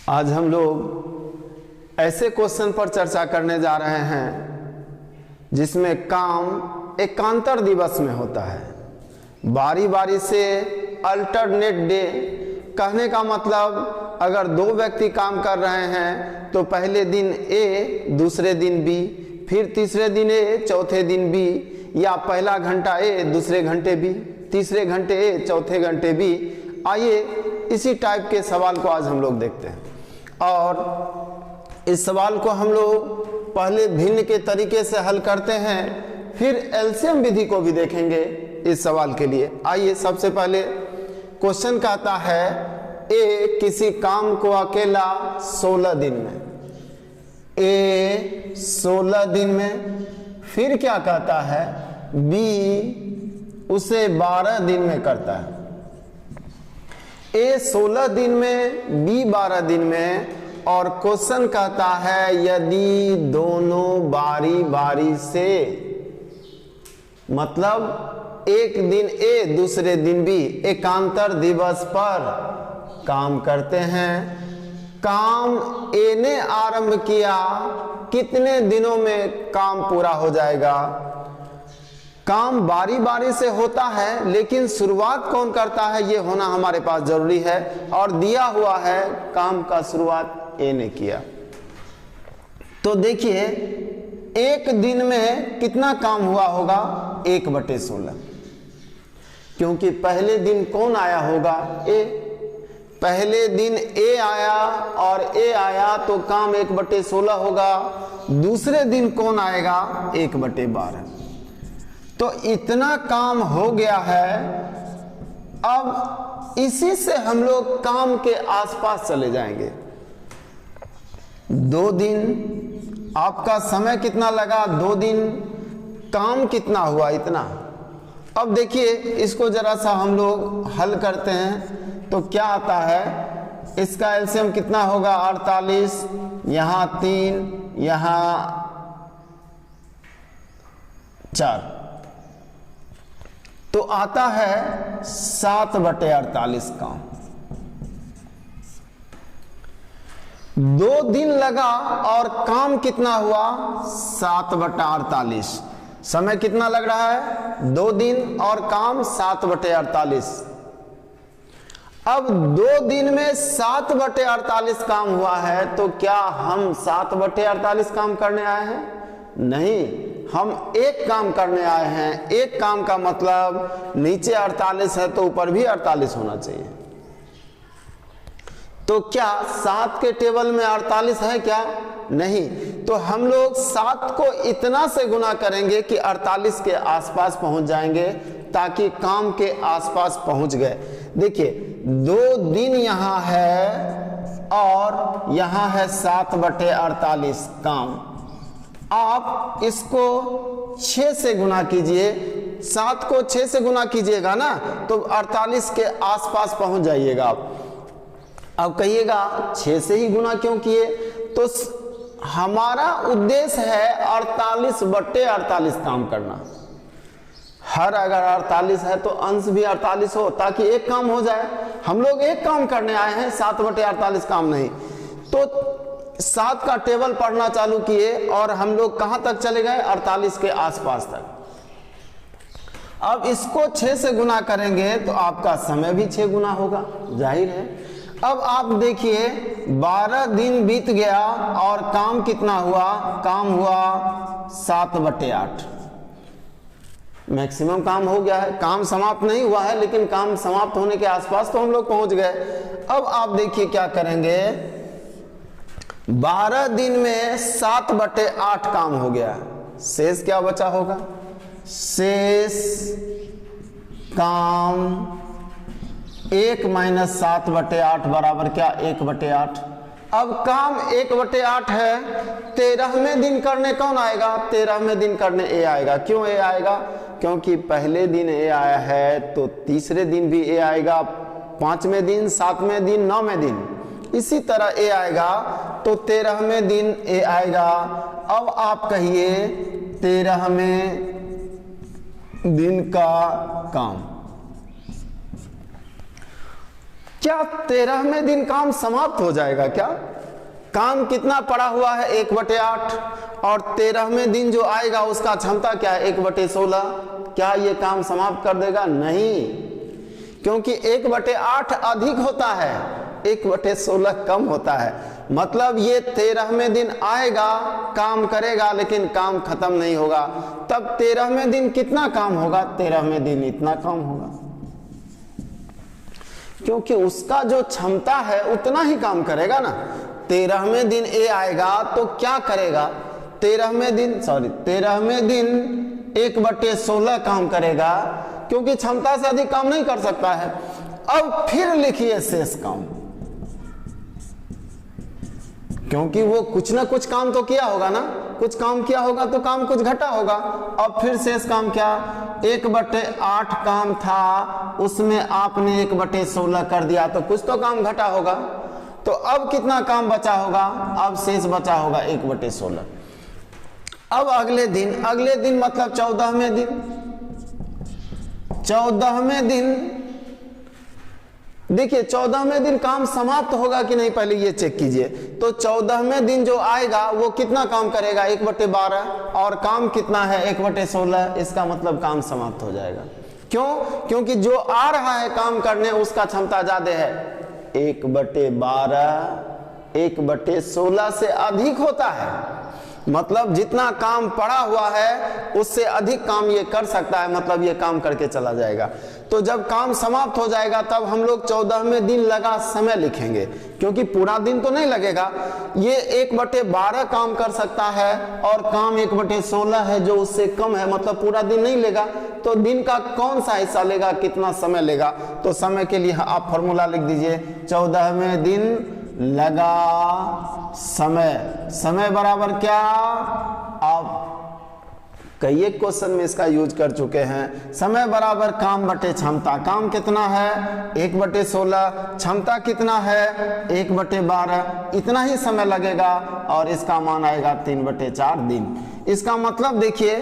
आज हम लोग ऐसे क्वेश्चन पर चर्चा करने जा रहे हैं जिसमें काम एकांतर दिवस में होता है। बारी बारी से अल्टरनेट डे कहने का मतलब अगर दो व्यक्ति काम कर रहे हैं तो पहले दिन ए, दूसरे दिन बी, फिर तीसरे दिन ए, चौथे दिन बी, या पहला घंटा ए, दूसरे घंटे बी, तीसरे घंटे ए, चौथे घंटे बी। आइए इसी टाइप के सवाल को आज हम लोग देखते हैं और इस सवाल को हम लोग पहले भिन्न के तरीके से हल करते हैं, फिर एलसीएम विधि को भी देखेंगे इस सवाल के लिए। आइए सबसे पहले क्वेश्चन कहता है ए किसी काम को अकेला 16 दिन में, ए 16 दिन में, फिर क्या कहता है बी उसे 12 दिन में करता है। ए 16 दिन में, बी 12 दिन में, और क्वेश्चन कहता है यदि दोनों बारी बारी से, मतलब एक दिन ए दूसरे दिन बी एकांतर दिवस पर काम करते हैं। काम ए ने आरंभ किया, कितने दिनों में काम पूरा हो जाएगा। काम बारी बारी से होता है लेकिन शुरुआत कौन करता है ये होना हमारे पास जरूरी है, और दिया हुआ है काम का शुरुआत ए ने किया। तो देखिए एक दिन में कितना काम हुआ होगा 1/16, क्योंकि पहले दिन कौन आया होगा ए, पहले दिन ए आया और ए आया तो काम 1/16 होगा। दूसरे दिन कौन आएगा 1/12, तो इतना काम हो गया है। अब इसी से हम लोग काम के आसपास चले जाएंगे। 2 दिन आपका समय कितना लगा, 2 दिन, काम कितना हुआ इतना। अब देखिए इसको जरा सा हम लोग हल करते हैं तो क्या आता है, इसका एलसीएम कितना होगा 48, यहां 3, यहां 4, तो आता है 7/48 काम। 2 दिन लगा और काम कितना हुआ 7/48। समय कितना लग रहा है 2 दिन और काम 7/48। अब 2 दिन में 7/48 काम हुआ है तो क्या हम 7/48 काम करने आए हैं? नहीं, हम एक काम करने आए हैं। एक काम का मतलब नीचे 48 है तो ऊपर भी 48 होना चाहिए। तो क्या 7 के टेबल में 48 है क्या? नहीं, तो हम लोग 7 को इतना से गुना करेंगे कि 48 के आसपास पहुंच जाएंगे, ताकि काम के आसपास पहुंच गए। देखिए 2 दिन यहां है और यहां है 7/48 काम। आप इसको 6 से गुना कीजिए, 7 को 6 से गुना कीजिएगा ना तो 48 के आसपास पहुंच जाइएगा आप। अब कहिएगा 6 से ही गुना क्यों किए, तो हमारा उद्देश्य है 48/48 काम करना। हर अगर 48 है तो अंश भी 48 हो, ताकि एक काम हो जाए। हम लोग एक काम करने आए हैं, 7/48 काम नहीं। तो 7 का टेबल पढ़ना चालू किए और हम लोग कहां तक चले गए 48 के आसपास तक। अब इसको 6 से गुना करेंगे तो आपका समय भी 6 गुना होगा, जाहिर है। अब आप देखिए 12 दिन बीत गया और काम कितना हुआ, काम हुआ 7/8। मैक्सिमम काम हो गया है, काम समाप्त नहीं हुआ है लेकिन काम समाप्त होने के आसपास तो हम लोग पहुंच गए। अब आप देखिए क्या करेंगे, 12 दिन में 7/8 काम हो गया, शेष क्या बचा होगा, शेष काम 1 - 7/8 बराबर क्या 1/8। अब काम 1/8 है, 13वें दिन करने कौन आएगा, 13वें दिन करने ए आएगा। क्यों ए आएगा, क्योंकि पहले दिन ए आया है तो तीसरे दिन भी ए आएगा, 5वें दिन, 7वें दिन, 9वें दिन, इसी तरह ए आएगा तो 13वें दिन ए आएगा। अब आप कहिए 13वें दिन का काम क्या 13वें दिन काम समाप्त हो जाएगा क्या? काम कितना पड़ा हुआ है 1/8, और 13वें दिन जो आएगा उसका क्षमता क्या है 1/16। क्या ये काम समाप्त कर देगा? नहीं, क्योंकि 1/8 अधिक होता है, 1/16 कम होता है। मतलब ये 13वें दिन आएगा, काम करेगा, लेकिन काम खत्म नहीं होगा। तब 13वें दिन कितना काम होगा? 13वें दिन इतना काम होगा, क्योंकि उसका जो क्षमता है उतना ही काम करेगा ना। 13वें दिन ए आएगा तो क्या करेगा? 13वें दिन 1/16 काम करेगा, क्योंकि क्षमता से अधिक काम नहीं कर सकता है। अब फिर लिखिए शेष काम, क्योंकि वो कुछ ना कुछ काम तो किया होगा ना, कुछ काम किया होगा तो काम कुछ घटा होगा। अब फिर शेष काम क्या? 1/8 काम था, उसमें आपने 1/16 कर दिया, तो कुछ तो काम घटा होगा। तो अब कितना काम बचा होगा? अब शेष बचा होगा 1/16। अब अगले दिन मतलब 14वें दिन देखिए 14वें दिन काम समाप्त होगा कि नहीं, पहले ये चेक कीजिए। तो 14वें दिन जो आएगा वो कितना काम करेगा? 1/12, और काम कितना है 1/16। इसका मतलब काम समाप्त हो जाएगा। क्यों? क्योंकि जो आ रहा है काम करने उसका क्षमता ज्यादा है। 1/12 1/16 से अधिक होता है, मतलब जितना काम पड़ा हुआ है उससे अधिक काम ये कर सकता है, मतलब ये काम करके चला जाएगा। तो जब काम समाप्त हो जाएगा तब हम लोग 14वें दिन लगा समय लिखेंगे, क्योंकि पूरा दिन तो नहीं लगेगा। ये 1/12 काम कर सकता है और काम 1/16 है जो उससे कम है, मतलब पूरा दिन नहीं लेगा। तो दिन का कौन सा हिस्सा लेगा, कितना समय लेगा? तो समय के लिए आप फॉर्मूला लिख दीजिए, 14वें दिन लगा समय बराबर क्या? आप कई एक क्वेश्चन में इसका यूज कर चुके हैं। समय बराबर काम बटे क्षमता। काम कितना है? 1/16। क्षमता कितना है? 1/12। इतना ही समय लगेगा और इसका मान आएगा 3/4 दिन। इसका मतलब देखिए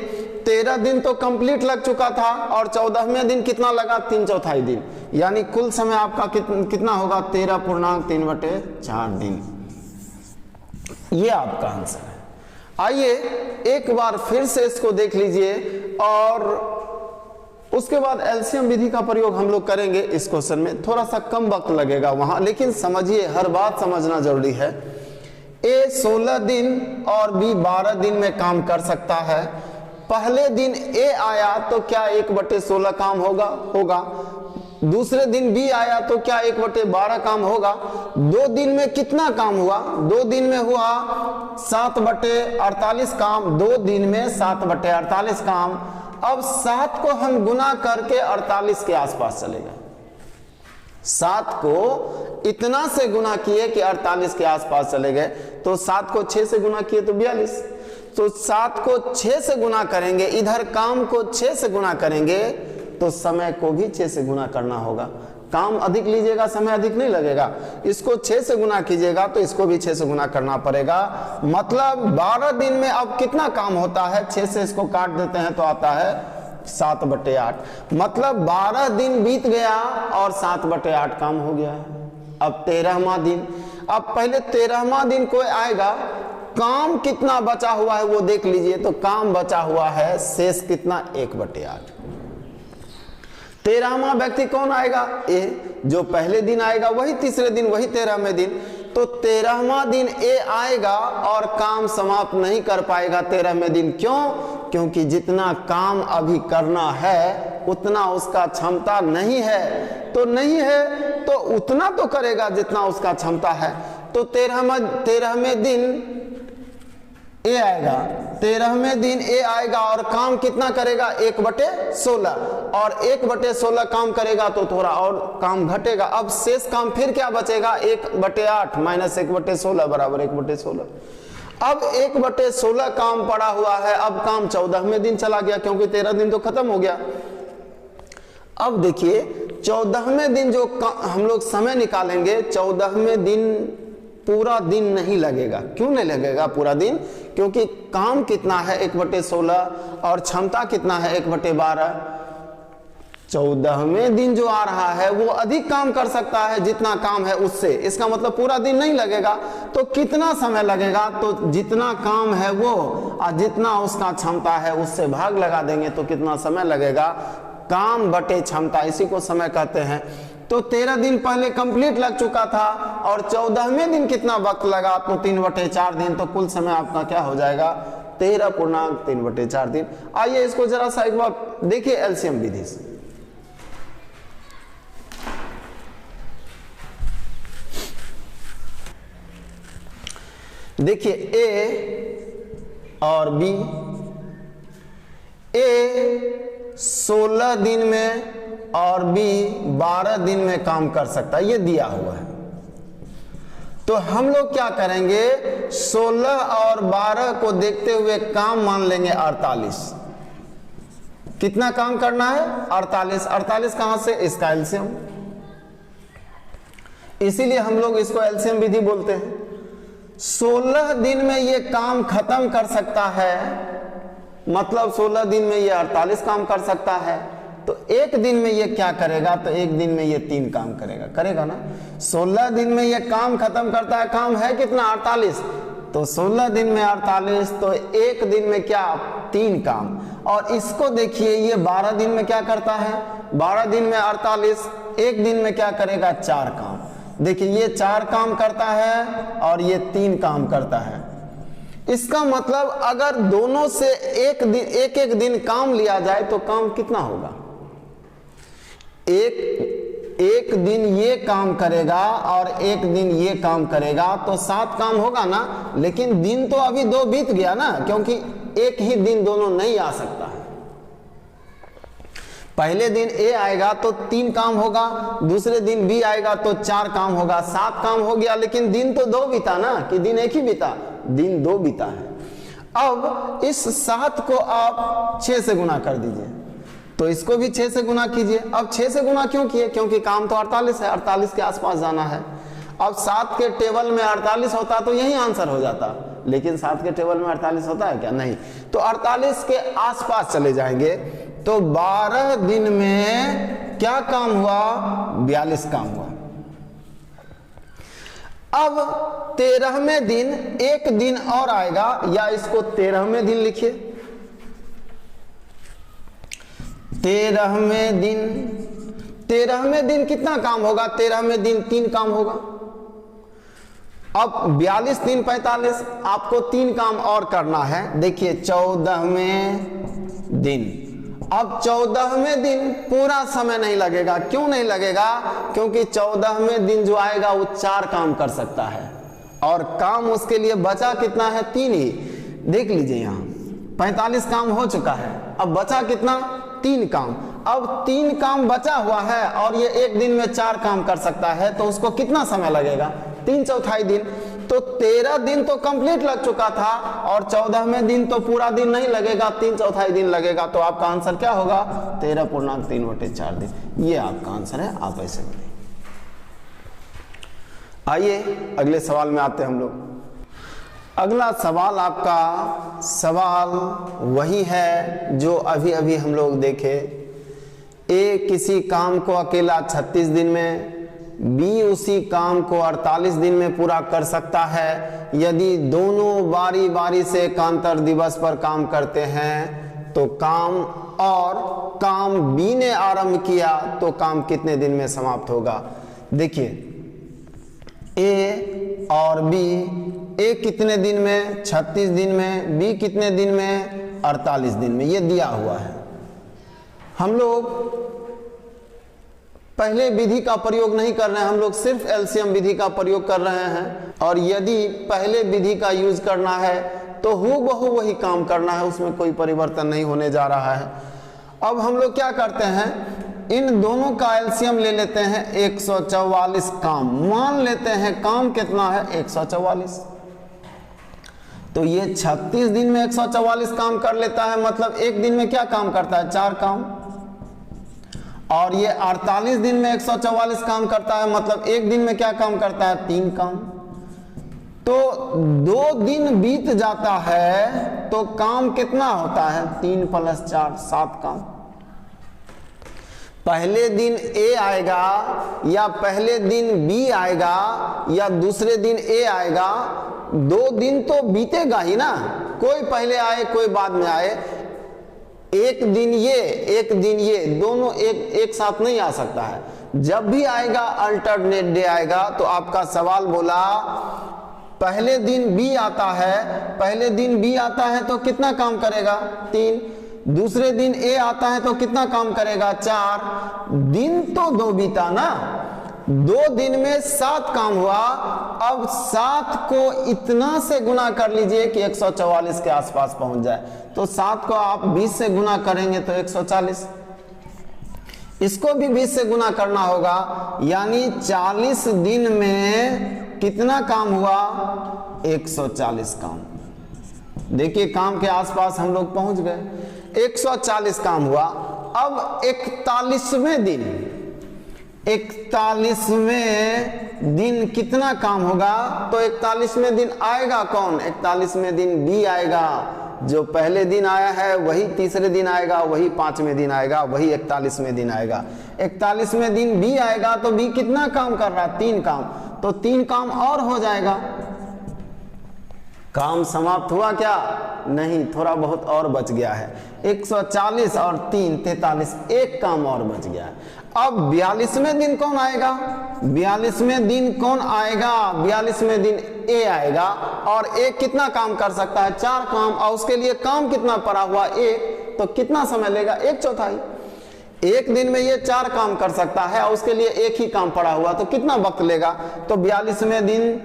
13 दिन तो कंप्लीट लग चुका था और 14वें दिन कितना लगा? 3/4 दिन। यानी कुल समय आपका कितना होगा? 13.3/4 दिन। ये आपका आंसर है। आइए एक बार फिर से इसको देख लीजिए और उसके बाद एलसीएम विधि का प्रयोग हम लोग करेंगे इस क्वेश्चन में। थोड़ा सा कम वक्त लगेगा वहां, लेकिन समझिए, हर बात समझना जरूरी है। ए 16 दिन और बी 12 दिन में काम कर सकता है। पहले दिन ए आया तो क्या 1/16 काम होगा। दूसरे दिन बी आया तो क्या 1/12 काम होगा। 2 दिन में कितना काम हुआ? 2 दिन में हुआ 7/48 काम। 2 दिन में 7/48 काम। अब 7 को हम गुना करके 48 के आसपास चले गए। 7 को इतना से गुना किए कि 48 के आसपास चले गए। तो 7 को 6 से गुना किए तो 42। तो 7 को 6 से गुना करेंगे, इधर काम को 6 से गुना करेंगे तो समय को भी 6 से गुना करना होगा। काम अधिक लीजिएगा, समय अधिक नहीं लगेगा। इसको 6 से गुना कीजिएगा तो इसको भी 6 से गुना करना पड़ेगा। मतलब 12 दिन में अब कितना काम होता है? 6 से इसको काट देते हैं तो आता है 7/8। मतलब 12 दिन बीत गया और 7/8 काम हो गया है। अब 13वां दिन, अब पहले 13वां दिन कोई आएगा, काम कितना बचा हुआ है वो देख लीजिए। तो काम बचा हुआ है शेष कितना? 1/8। 13वां व्यक्ति कौन आएगा? ए। जो पहले दिन आएगा वही तीसरे दिन, वही 13वें दिन। तो 13वां दिन ए आएगा और काम समाप्त नहीं कर पाएगा 13वें दिन। क्यों? क्योंकि जितना काम अभी करना है उतना उसका क्षमता नहीं है। तो नहीं है तो उतना तो करेगा जितना उसका क्षमता है। तो 13वें दिन ए आएगा, 13वें दिन ए आएगा और काम कितना करेगा? 1/16। और 1/16 काम करेगा तो थोड़ा और काम घटेगा। अब शेष काम फिर क्या बचेगा? 1/8 माइनस 1/16 बराबर 1/16। अब 1/16 काम पड़ा हुआ है। अब काम 14वें दिन चला गया, क्योंकि 13 दिन तो खत्म हो गया। अब देखिए 14वें दिन जो हम लोग समय निकालेंगे, 14वें दिन पूरा दिन नहीं लगेगा। क्यों नहीं लगेगा पूरा दिन? क्योंकि काम कितना है? 1/16 और क्षमता कितना है? 1/12। 14वें दिन जो आ रहा है वो अधिक काम कर सकता है जितना काम है उससे, इसका मतलब पूरा दिन नहीं लगेगा। तो कितना समय लगेगा, तो जितना काम है वो और जितना उसका क्षमता है उससे भाग लगा देंगे तो कितना समय लगेगा, काम बटे क्षमता, इसी को समय कहते हैं। तो 13 दिन पहले कंप्लीट लग चुका था और 14वें दिन कितना वक्त लगा, तो 3/4 दिन, तो कुल समय आपका क्या हो जाएगा 13.3/4 दिन। आइए इसको जरा सा एक बार देखिए एलसीएम विधि से। देखिए ए और बी, ए 16 दिन में और बी 12 दिन में काम कर सकता है, ये दिया हुआ है। तो हम लोग क्या करेंगे, 16 और 12 को देखते हुए काम मान लेंगे 48। कितना काम करना है 48। 48 कहां से, इसका एलसीएम, इसीलिए हम लोग इसको एलसीएम विधि बोलते हैं। 16 दिन में ये काम खत्म कर सकता है, मतलब 16 दिन में ये 48 काम कर सकता है। तो एक दिन में ये क्या करेगा, तो एक दिन में ये 3 काम करेगा, करेगा ना। 16 दिन में ये काम खत्म करता है, काम है कितना 48, तो 16 दिन में 48, तो एक दिन में क्या 3 काम। और इसको देखिए ये 12 दिन में क्या करता है, 12 दिन में 48, एक दिन में क्या करेगा 4 काम। देखिए ये 4 काम करता है और ये 3 काम करता है। इसका मतलब अगर दोनों से एक दिन काम लिया जाए तो काम कितना होगा, एक दिन ये काम करेगा और एक दिन ये काम करेगा, तो 7 काम होगा ना। लेकिन दिन तो अभी 2 बीत गया ना, क्योंकि एक ही दिन दोनों नहीं आ सकता है। पहले दिन ए आएगा तो 3 काम होगा, दूसरे दिन बी आएगा तो 4 काम होगा, 7 काम हो गया। लेकिन दिन तो 2 बीता ना, कि दिन एक ही बीता, दिन 2 बीता है। अब इस 7 को आप 6 से गुना कर दीजिए, तो इसको भी 6 से गुना कीजिए। अब 6 से गुना क्यों किए, क्योंकि काम तो 48 है, 48 के आसपास जाना है। अब 7 के टेबल में 48 होता तो यही आंसर हो जाता, लेकिन 7 के टेबल में 48 होता है क्या, नहीं। तो 48 के आसपास चले जाएंगे। तो 12 दिन में क्या काम हुआ, 42 काम हुआ। अब 13वें दिन एक दिन और आएगा, या इसको 13वें दिन लिखिए। 13वें दिन कितना काम होगा, 13वें दिन 3 काम होगा। अब 42 3 45, आपको 3 काम और करना है। देखिए 14वें दिन, अब 14वें दिन पूरा समय नहीं लगेगा। क्यों नहीं लगेगा, क्योंकि 14वें दिन जो आएगा वो 4 काम कर सकता है और काम उसके लिए बचा कितना है, 3 ही। देख लीजिए यहाँ 45 काम हो चुका है, अब बचा कितना, 3 काम। अब 3 काम बचा हुआ है और ये एक दिन में 4 काम कर सकता है, तो उसको कितना समय लगेगा, 3/4 दिन। तो 13 दिन तो कंप्लीट लग चुका था और 14वें दिन तो पूरा दिन नहीं लगेगा, 3/4 दिन लगेगा। तो आपका आंसर क्या होगा, 13.3/4 दिन। ये आपका आंसर है, आप ऐसे बोलिए। आइए अगले सवाल में आते हैं हम लोग। अगला सवाल आपका सवाल वही है जो अभी अभी हम लोग देखे। ए किसी काम को अकेला 36 दिन में, बी उसी काम को 48 दिन में पूरा कर सकता है। यदि दोनों बारी बारी से एकांतर दिवस पर काम करते हैं तो काम बी ने आरंभ किया तो काम कितने दिन में समाप्त होगा। देखिए ए और बी, ए कितने दिन में, 36 दिन में, बी कितने दिन में, 48 दिन में, ये दिया हुआ है। हम लोग पहले विधि का प्रयोग नहीं कर रहे हैं, हम लोग सिर्फ एलसीएम विधि का प्रयोग कर रहे हैं। और यदि पहले विधि का यूज करना है तो हूबहू वही काम करना है, उसमें कोई परिवर्तन नहीं होने जा रहा है। अब हम लोग क्या करते हैं, इन दोनों का एलसीएम ले लेते हैं, 144 काम मान लेते हैं। काम कितना है, 144। तो ये 36 दिन में 144 काम कर लेता है, मतलब एक दिन में क्या काम करता है, 4 काम। और ये 48 दिन में 144 काम करता है, मतलब एक दिन में क्या काम करता है, 3 काम। तो 2 दिन बीत जाता है तो काम कितना होता है, 3 + 4 7 काम। पहले दिन ए आएगा या पहले दिन बी आएगा या दूसरे दिन ए आएगा, 2 दिन तो बीतेगा ही ना, कोई पहले आए कोई बाद में आए। एक दिन ये दोनों एक साथ नहीं आ सकता है। जब भी आएगा अल्टरनेट डे आएगा तो आपका सवाल बोला पहले दिन बी आता है, पहले दिन बी आता है तो कितना काम करेगा 3, दूसरे दिन ए आता है तो कितना काम करेगा 4, दिन तो 2 बीता ना, 2 दिन में 7 काम हुआ। अब 7 को इतना से गुना कर लीजिए कि 144 के आसपास पहुंच जाए। तो 7 को आप 20 से गुना करेंगे तो 140, इसको भी 20 से गुना करना होगा, यानी 40 दिन में कितना काम हुआ 140 काम। देखिए काम के आसपास हम लोग पहुंच गए, 140 काम हुआ। अब 41वें दिन कितना काम होगा, तो 41वें दिन आएगा कौन, 41वें दिन बी आएगा। जो पहले दिन आया है वही तीसरे दिन आएगा, वही 5वें दिन आएगा, वही 41वें दिन आएगा। 41वें दिन बी आएगा तो बी कितना काम कर रहा है 3 काम, तो 3 काम और हो जाएगा। काम समाप्त हुआ क्या, नहीं, थोड़ा बहुत और बच गया है। 140 और 3 43, 1 काम और बच गया है। अब 42वें दिन कौन आएगा, 42वें दिन कौन आएगा, 42वें दिन ए आएगा। और ए कितना काम कर सकता है 4 काम, और उसके लिए काम कितना पड़ा हुआ 1, तो कितना समय लेगा 1/4। एक दिन में ये 4 काम कर सकता है और उसके लिए 1 ही काम पड़ा हुआ, तो कितना वक्त लेगा, तो 42वें दिन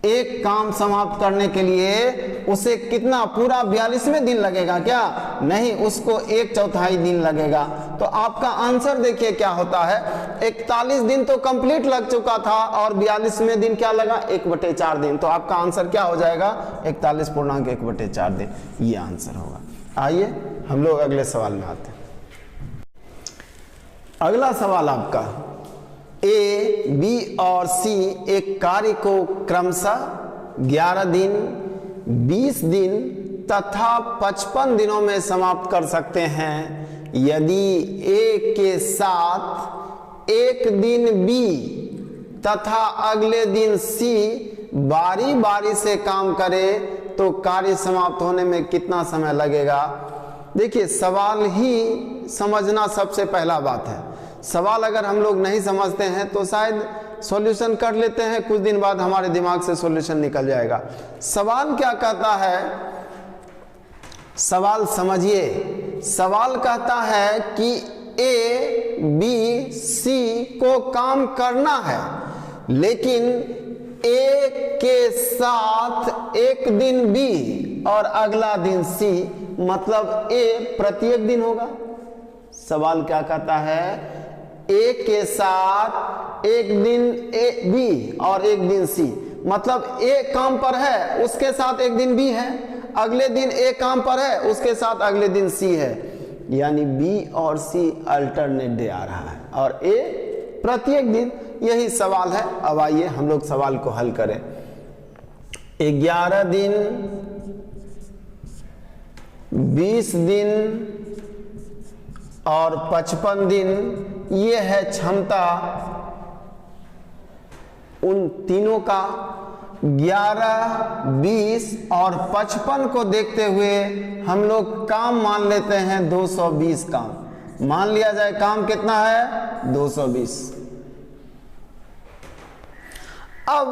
1 काम समाप्त करने के लिए उसे कितना पूरा 42वें दिन लगेगा क्या, नहीं, उसको 1/4 दिन लगेगा। तो आपका आंसर देखिए क्या होता है, 41 दिन तो कंप्लीट लग चुका था और 42वें दिन क्या लगा 1/4 दिन। तो आपका आंसर क्या हो जाएगा 41.1/4 दिन, ये आंसर होगा। आइए हम लोग अगले सवाल में आते हैं। अगला सवाल आपका, ए, बी और सी एक कार्य को क्रमशः 11 दिन, 20 दिन तथा 55 दिनों में समाप्त कर सकते हैं यदि ए के साथ एक दिन बी तथा अगले दिन सी बारी बारी से काम करे तो कार्य समाप्त होने में कितना समय लगेगा। देखिए सवाल ही समझना सबसे पहला बात है। सवाल अगर हम लोग नहीं समझते हैं तो शायद सॉल्यूशन कर लेते हैं, कुछ दिन बाद हमारे दिमाग से सॉल्यूशन निकल जाएगा। सवाल क्या कहता है, सवाल समझिए। सवाल कहता है कि ए, बी, सी को काम करना है, लेकिन ए के साथ एक दिन बी और अगला दिन सी, मतलब ए प्रत्येक दिन होगा। सवाल क्या कहता है, ए के साथ एक दिन ए बी और एक दिन सी, मतलब ए काम पर है उसके साथ एक दिन बी है, अगले दिन ए काम पर है उसके साथ अगले दिन सी है, यानी बी और सी अल्टरनेट डे आ रहा है और ए प्रत्येक दिन। यही सवाल है। अब आइए हम लोग सवाल को हल करें। 11 दिन, 20 दिन और 55 दिन, ये है क्षमता उन तीनों का। 11, 20 और 55 को देखते हुए हम लोग काम मान लेते हैं 220 काम। मान लिया जाए काम कितना है 220। अब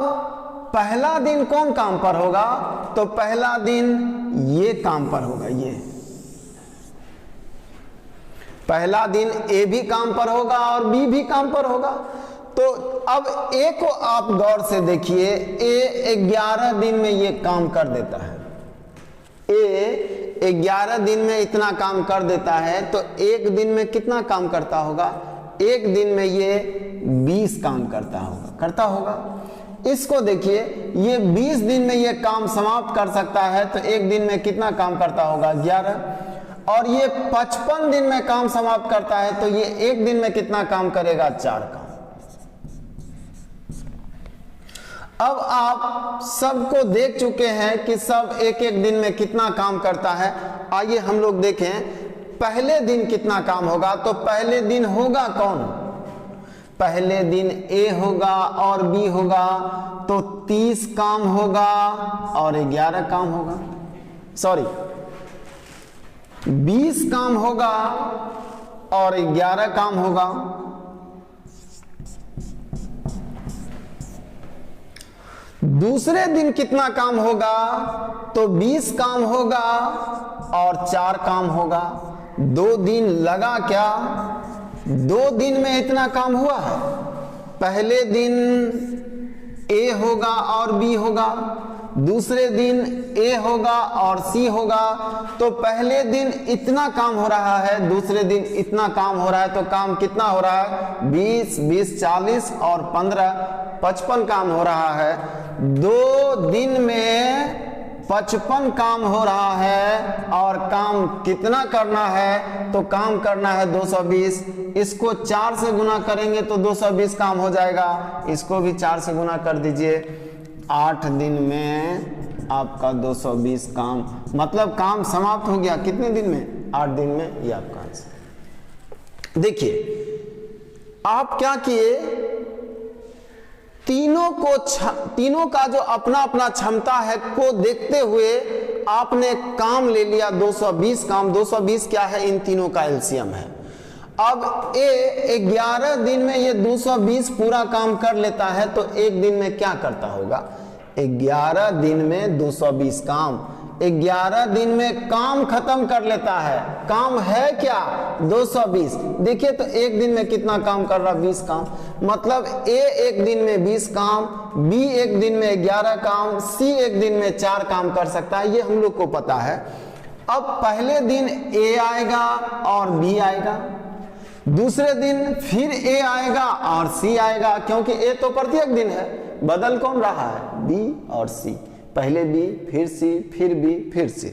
पहला दिन कौन काम पर होगा, तो पहला दिन ये काम पर होगा। ये पहला दिन ए भी काम पर होगा और बी भी काम पर होगा। तो अब ए को आप गौर से देखिए, ए 11 दिन में ये काम कर देता है। ए 11 दिन में इतना काम कर देता है, तो एक दिन में कितना काम करता होगा, एक दिन में ये 20 काम करता होगा। इसको देखिए, ये 20 दिन में ये काम समाप्त कर सकता है, तो एक दिन में कितना काम करता होगा 11, और ये 55 दिन में काम समाप्त करता है, तो ये एक दिन में कितना काम करेगा 4 काम। अब आप सबको देख चुके हैं कि सब एक एक दिन में कितना काम करता है। आइए हम लोग देखें, पहले दिन कितना काम होगा, तो पहले दिन होगा कौन, पहले दिन ए होगा और बी होगा, तो 30 काम होगा और 11 काम होगा, सॉरी 20 काम होगा और 11 काम होगा। दूसरे दिन कितना काम होगा, तो 20 काम होगा और 4 काम होगा। 2 दिन लगा क्या, 2 दिन में इतना काम हुआ है। पहले दिन ए होगा और बी होगा, दूसरे दिन ए होगा और सी होगा, तो पहले दिन इतना काम हो रहा है, दूसरे दिन इतना काम हो रहा है, तो काम कितना हो रहा है, 20 20 40 और 15 55 काम हो रहा है। 2 दिन में 55 काम हो रहा है और काम कितना करना है, तो काम करना है 220। इसको 4 से गुना करेंगे तो 220 काम हो जाएगा, इसको भी 4 से गुना कर दीजिए। 8 दिन में आपका 220 काम, मतलब काम समाप्त हो गया कितने दिन में, 8 दिन में। ये आपका आंसर। देखिए आप क्या किए, तीनों का जो अपना अपना क्षमता है को देखते हुए आपने काम ले लिया 220 काम। 220 क्या है, इन तीनों का एलसीएम है। अब ए 11 दिन में ये 220 पूरा काम कर लेता है, तो एक दिन में क्या करता होगा, 11 दिन में 220 काम, 11 दिन में काम खत्म कर लेता है। काम है क्या, 220। देखिए तो एक दिन में कितना काम कर रहा, 20 काम। मतलब ए एक दिन में 20 काम, बी एक दिन में 11 काम, सी एक दिन में 4 काम कर सकता है, ये हम लोग को पता है। अब पहले दिन ए आएगा और बी आएगा, दूसरे दिन फिर ए आएगा और सी आएगा, क्योंकि ए तो प्रत्येक दिन है, बदल कौन रहा है, बी और सी। पहले बी फिर सी फिर बी फिर सी।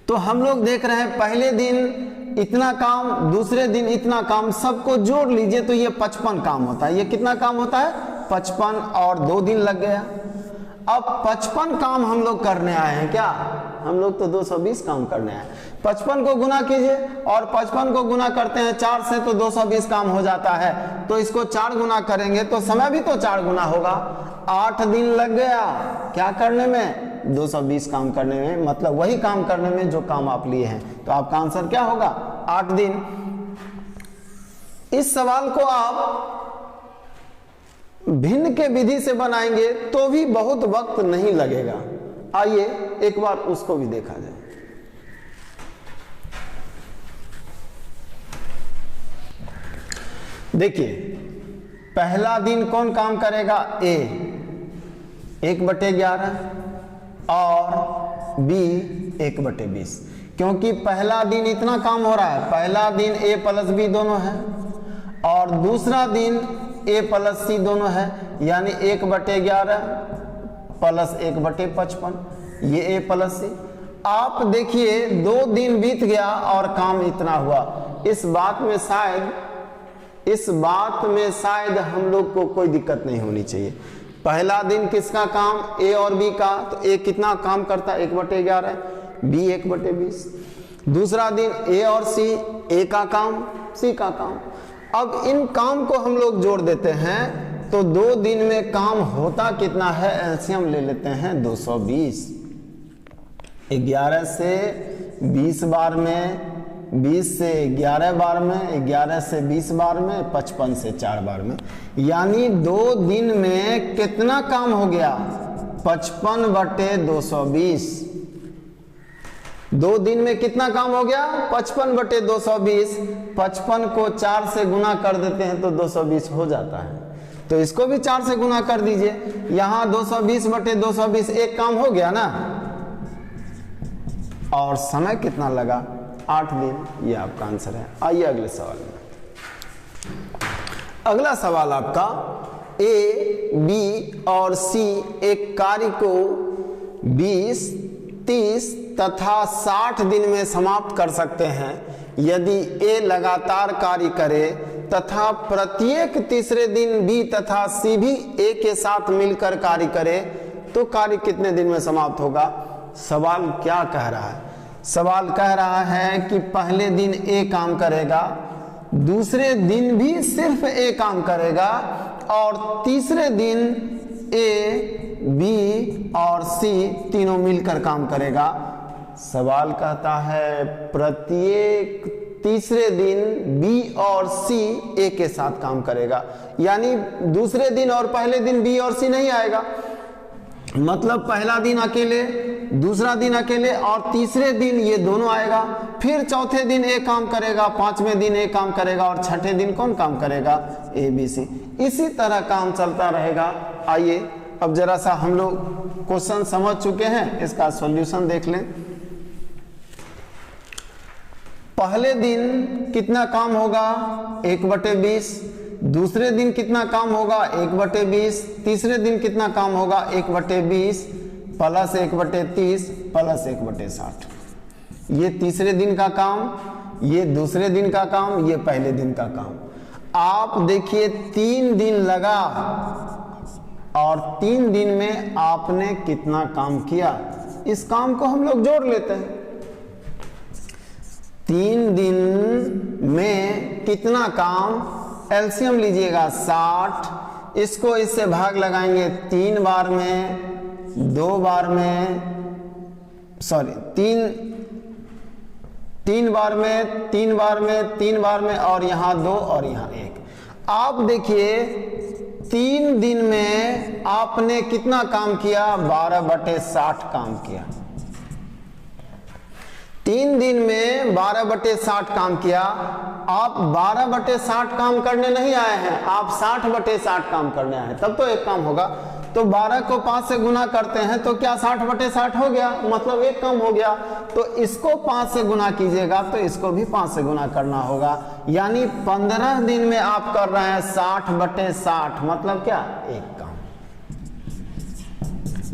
तो हम लोग देख रहे हैं पहले दिन इतना काम, दूसरे दिन इतना काम, सबको जोड़ लीजिए तो ये 55 काम होता है। ये कितना काम होता है, 55, और 2 दिन लग गया। अब 55 काम हम लोग करने आए हैं क्या, हम लोग तो 220 काम करने आए। 55 को गुना कीजिए, और 55 को गुना करते हैं 4 से तो 220 काम हो जाता है। तो इसको 4 गुना करेंगे तो समय भी तो 4 गुना होगा। 8 दिन लग गया क्या करने में, 220 काम करने में, मतलब वही काम करने में जो काम आप लिए हैं। तो आपका आंसर क्या होगा, 8 दिन। इस सवाल को आप भिन्न के विधि से बनाएंगे तो भी बहुत वक्त नहीं लगेगा। आइए एक बार उसको भी देखा जाए। देखिए पहला दिन कौन काम करेगा, ए 1/11 और बी 1/20, क्योंकि पहला दिन इतना काम हो रहा है। पहला दिन ए प्लस बी दोनों है और दूसरा दिन ए प्लस सी दोनों है, यानी 1/11 प्लस 1/55, ये ए प्लस सी। आप देखिए 2 दिन बीत गया और काम इतना हुआ। इस बात में शायद हम लोग को कोई दिक्कत नहीं होनी चाहिए। पहला दिन किसका काम, ए और बी का, तो ए कितना काम करता है, 1/11, बी 1/20। दूसरा दिन ए और सी, ए का काम सी का काम। अब इन काम को हम लोग जोड़ देते हैं तो 2 दिन में काम होता कितना है, एलसीएम ले लेते हैं 220। 11 से 20 बार में, 20 से 11 बार में, 11 से 20 बार में, 55 से 4 बार में, यानी 2 दिन में कितना काम हो गया, 55/220। 2 दिन में कितना काम हो गया, 55/220। 55 को 4 से गुना कर देते हैं तो 220 हो जाता है। तो इसको भी 4 से गुना कर दीजिए। यहां 220/220 एक काम हो गया ना, और समय कितना लगा, 8 दिन। ये आपका आंसर है। आइए अगले सवाल में। अगला सवाल आपका, ए, बी और सी एक कार्य को 20, 30 तथा 60 दिन में समाप्त कर सकते हैं। यदि ए लगातार कार्य करे तथा प्रत्येक तीसरे दिन बी तथा सी भी ए के साथ मिलकर कार्य करे, तो कार्य कितने दिन में समाप्त होगा। सवाल क्या कह रहा है, सवाल कह रहा है कि पहले दिन ए काम करेगा, दूसरे दिन भी सिर्फ ए काम करेगा और तीसरे दिन ए, बी और सी तीनों मिलकर काम करेगा। सवाल कहता है प्रत्येक तीसरे दिन बी और सी ए के साथ काम करेगा, यानी दूसरे दिन और पहले दिन बी और सी नहीं आएगा, मतलब पहला दिन अकेले, दूसरा दिन अकेले और तीसरे दिन ये दोनों आएगा। फिर चौथे दिन ए काम करेगा, पांचवें दिन ए काम करेगा और छठे दिन कौन काम करेगा, ए बी सी। इसी तरह काम चलता रहेगा। आइए अब जरा सा हम लोग क्वेश्चन समझ चुके हैं, इसका सॉल्यूशन देख लें। पहले दिन कितना काम होगा, 1/20। दूसरे दिन कितना काम होगा, 1/20। तीसरे दिन कितना काम होगा, 1/20 प्लस 1/30 प्लस 1/60। ये तीसरे दिन का काम, ये दूसरे दिन का काम, ये पहले दिन का काम। आप देखिए 3 दिन लगा और 3 दिन में आपने कितना काम किया, इस काम को हम लोग जोड़ लेते हैं। 3 दिन में कितना काम, एलसीएम लीजिएगा 60, इसको इससे भाग लगाएंगे 3 बार में, 2 बार में, सॉरी 3 बार में, 3 बार में, 3 बार में और यहाँ 2 और यहाँ 1। आप देखिए 3 दिन में आपने कितना काम किया, 12/60 काम किया। 3 दिन में 12/60 काम किया। आप 12/60 काम करने नहीं आए हैं, आप 60/60 काम करने आए हैं, तब तो एक काम होगा। तो 12 को 5 से गुना करते हैं तो क्या 60/60 हो गया, मतलब एक काम हो गया। तो इसको 5 से गुना कीजिएगा तो इसको भी 5 से गुना करना होगा, यानी 15 दिन में आप कर रहे हैं 60/60, मतलब क्या, एक काम।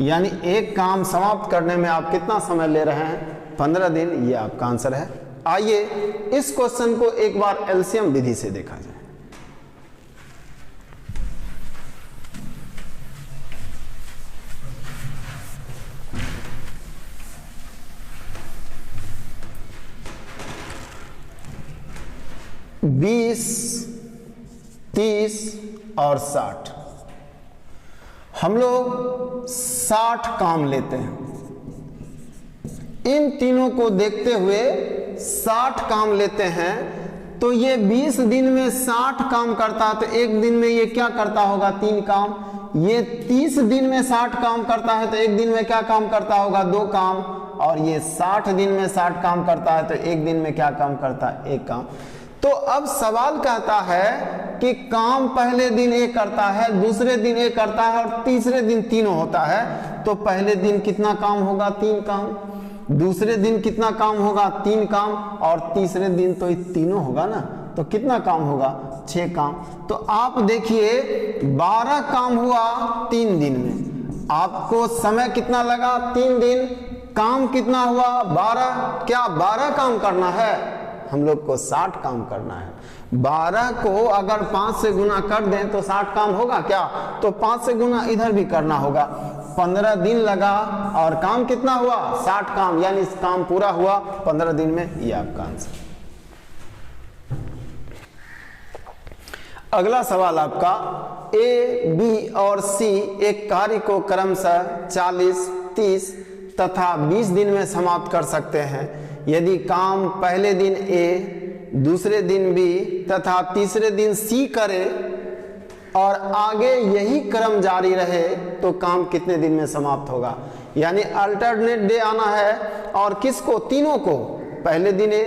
यानी एक काम समाप्त करने में आप कितना समय ले रहे हैं, 15 दिन। ये आपका आंसर है। आइए इस क्वेश्चन को एक बार एलसीएम विधि से देखा जाए। बीस, 30 और 60, हम लोग 60 काम लेते हैं। इन तीनों को देखते हुए 60 काम लेते हैं, तो ये 20 दिन में 60 काम करता है, तो एक दिन में ये क्या करता होगा, 3 काम। ये 30 दिन में 60 काम करता है, तो एक दिन में क्या काम करता होगा, 2 काम। और ये 60 दिन में 60 काम करता है, तो एक दिन में क्या काम करता है, 1 काम। तो अब सवाल कहता है कि काम पहले दिन एक करता है, दूसरे दिन एक करता है और तीसरे दिन तीनों होता है। तो पहले दिन कितना काम होगा, 3 काम। दूसरे दिन कितना काम होगा, 3 काम। और तीसरे दिन तो तीनों होगा ना, तो कितना काम होगा, 6 काम। तो आप देखिए 12 काम हुआ 3 दिन में। आपको समय कितना लगा, 3 दिन। काम कितना हुआ, 12। क्या 12 काम करना है, हम लोग को 60 काम करना है। 12 को अगर 5 से गुना कर दें तो 60 काम होगा क्या, तो 5 से गुना इधर भी करना होगा। 15 दिन लगा और काम कितना हुआ, 60 काम, यानी इस काम पूरा हुआ 15 दिन में। ये आपका आंसर। अगला सवाल आपका, ए, बी और सी एक कार्य को क्रमशः 40, 30 तथा 20 दिन में समाप्त कर सकते हैं। यदि काम पहले दिन ए, दूसरे दिन बी तथा तीसरे दिन सी करे और आगे यही क्रम जारी रहे तो काम कितने दिन में समाप्त होगा। यानी अल्टरनेट डे आना है, और किसको, तीनों को। पहले दिन ए,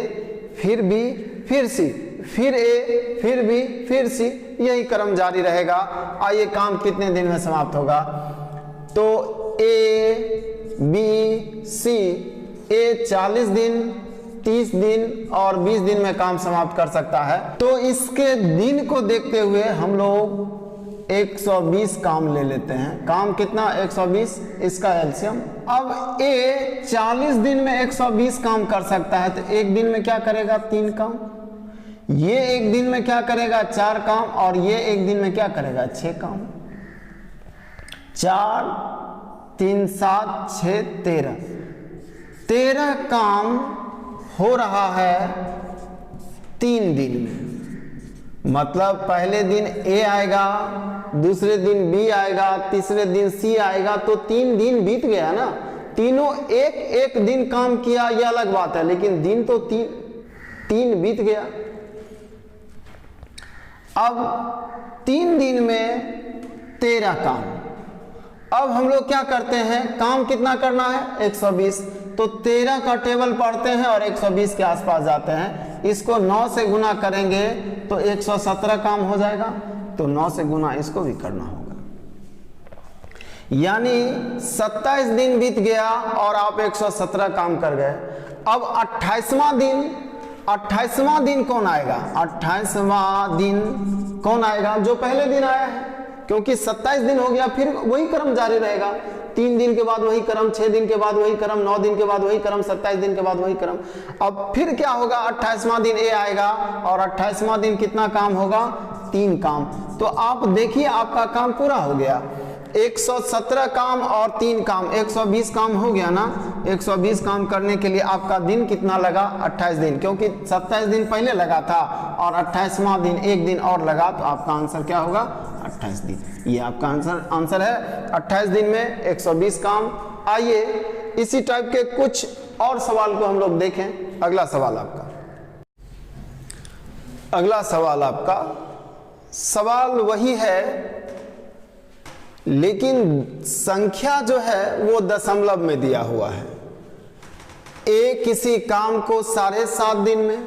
फिर बी, फिर सी, फिर ए, फिर बी, फिर सी, यही क्रम जारी रहेगा। आइए काम कितने दिन में समाप्त होगा, तो ए, बी, सी, ए 40 दिन, 30 दिन और 20 दिन में काम समाप्त कर सकता है। तो इसके दिन को देखते हुए हम लोग 120 काम ले लेते हैं। काम कितना, 120, इसका एलसीएम। अब ए 40 दिन में 120 काम कर सकता है, तो एक दिन में क्या करेगा, 3 काम। ये एक दिन में क्या करेगा, 4 काम। और ये एक दिन में क्या करेगा, 6 काम। 4, 3, 7, 6, 13, 13 काम हो रहा है 3 दिन में। मतलब पहले दिन ए आएगा, दूसरे दिन बी आएगा, तीसरे दिन सी आएगा, तो 3 दिन बीत गया ना। तीनों एक एक दिन काम किया यह अलग बात है, लेकिन दिन तो तीन बीत गया। अब 3 दिन में 13 काम। अब हम लोग क्या करते हैं, काम कितना करना है 120, तो 13 का टेबल पढ़ते हैं और 120 के आसपास जाते हैं। इसको 9 से गुना करेंगे तो 117 काम हो जाएगा, तो 9 से गुना इसको भी करना होगा। यानी 27 दिन बीत गया और आप 117 काम कर गए। अब 28वां दिन कौन आएगा? 28वां दिन कौन आएगा? जो पहले दिन आया है, क्योंकि 27 दिन हो गया, फिर वही क्रम जारी रहेगा। 3 दिन के बाद वही क्रम, 6 दिन के बाद वही क्रम, 9 दिन के बाद वही क्रम, 27 दिन के बाद वही क्रम। अब फिर क्या होगा, 28वां दिन ए आएगा और 28वां दिन कितना काम होगा? 3 काम। तो आप देखिए आपका काम पूरा हो गया। 117 काम और 3 काम, 120 काम हो गया ना। 120 काम करने के लिए आपका दिन कितना लगा? 28 दिन, क्योंकि 27 दिन पहले लगा था और 28वां दिन 1 दिन और लगा, तो आपका आंसर क्या होगा? 28 दिन। ये आपका आंसर है 28 दिन में 120 काम। आइए इसी टाइप के कुछ और सवाल को हम लोग देखें। अगला सवाल सवाल वही है, लेकिन संख्या जो है वो दशमलव में दिया हुआ है। ए किसी काम को 7.5 दिन में,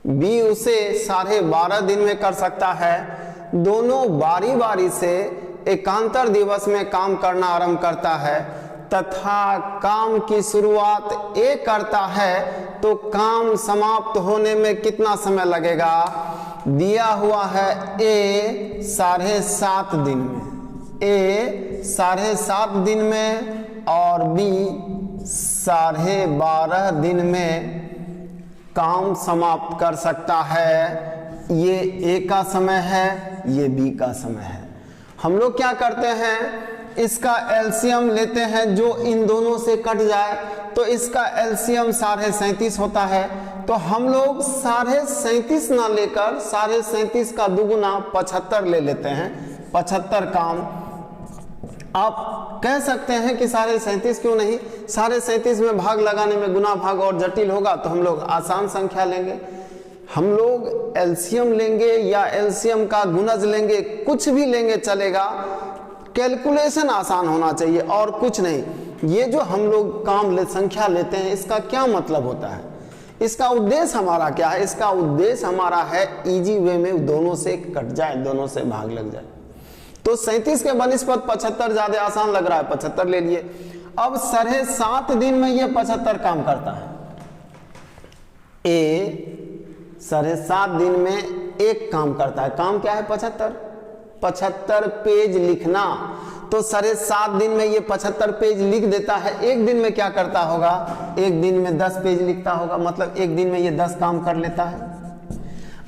बी उसे 12.5 दिन में कर सकता है। दोनों बारी बारी से एकांतर दिवस में काम करना आरंभ करता है तथा काम की शुरुआत ए करता है, तो काम समाप्त होने में कितना समय लगेगा? दिया हुआ है ए 7.5 दिन में, ए 7.5 दिन में और बी 12.5 दिन में काम समाप्त कर सकता है। ये ए का समय है, ये बी का समय है। हम लोग क्या करते हैं, इसका एलसीएम लेते हैं जो इन दोनों से कट जाए, तो इसका एलसीएम 37.5 होता है। तो हम लोग 37.5 ना लेकर 37.5 का दुगुना 75 ले लेते हैं। 75 काम। आप कह सकते हैं कि 37.5 क्यों नहीं, 37.5 में भाग लगाने में गुना भाग और जटिल होगा, तो हम लोग आसान संख्या लेंगे। हम लोग एलसीएम लेंगे या एलसीएम का गुणज लेंगे, कुछ भी लेंगे चलेगा, कैलकुलेशन आसान होना चाहिए और कुछ नहीं। ये जो हम लोग संख्या लेते हैं, इसका क्या मतलब होता है, इसका उद्देश्य हमारा क्या है? इसका उद्देश्य हमारा है इजी वे में दोनों से कट जाए, दोनों से भाग लग जाए। तो 37 के बनिस्पत 75 ज्यादा आसान लग रहा है, 75 ले लिए। अब 7.5 दिन में ये 75 काम करता है। ए 7.5 दिन में एक काम करता है। काम क्या है? 75 पेज लिखना। तो 7.5 दिन में ये 75 पेज लिख देता है। एक दिन में क्या करता होगा? एक दिन में 10 पेज लिखता होगा, मतलब एक दिन में ये 10 काम कर लेता है।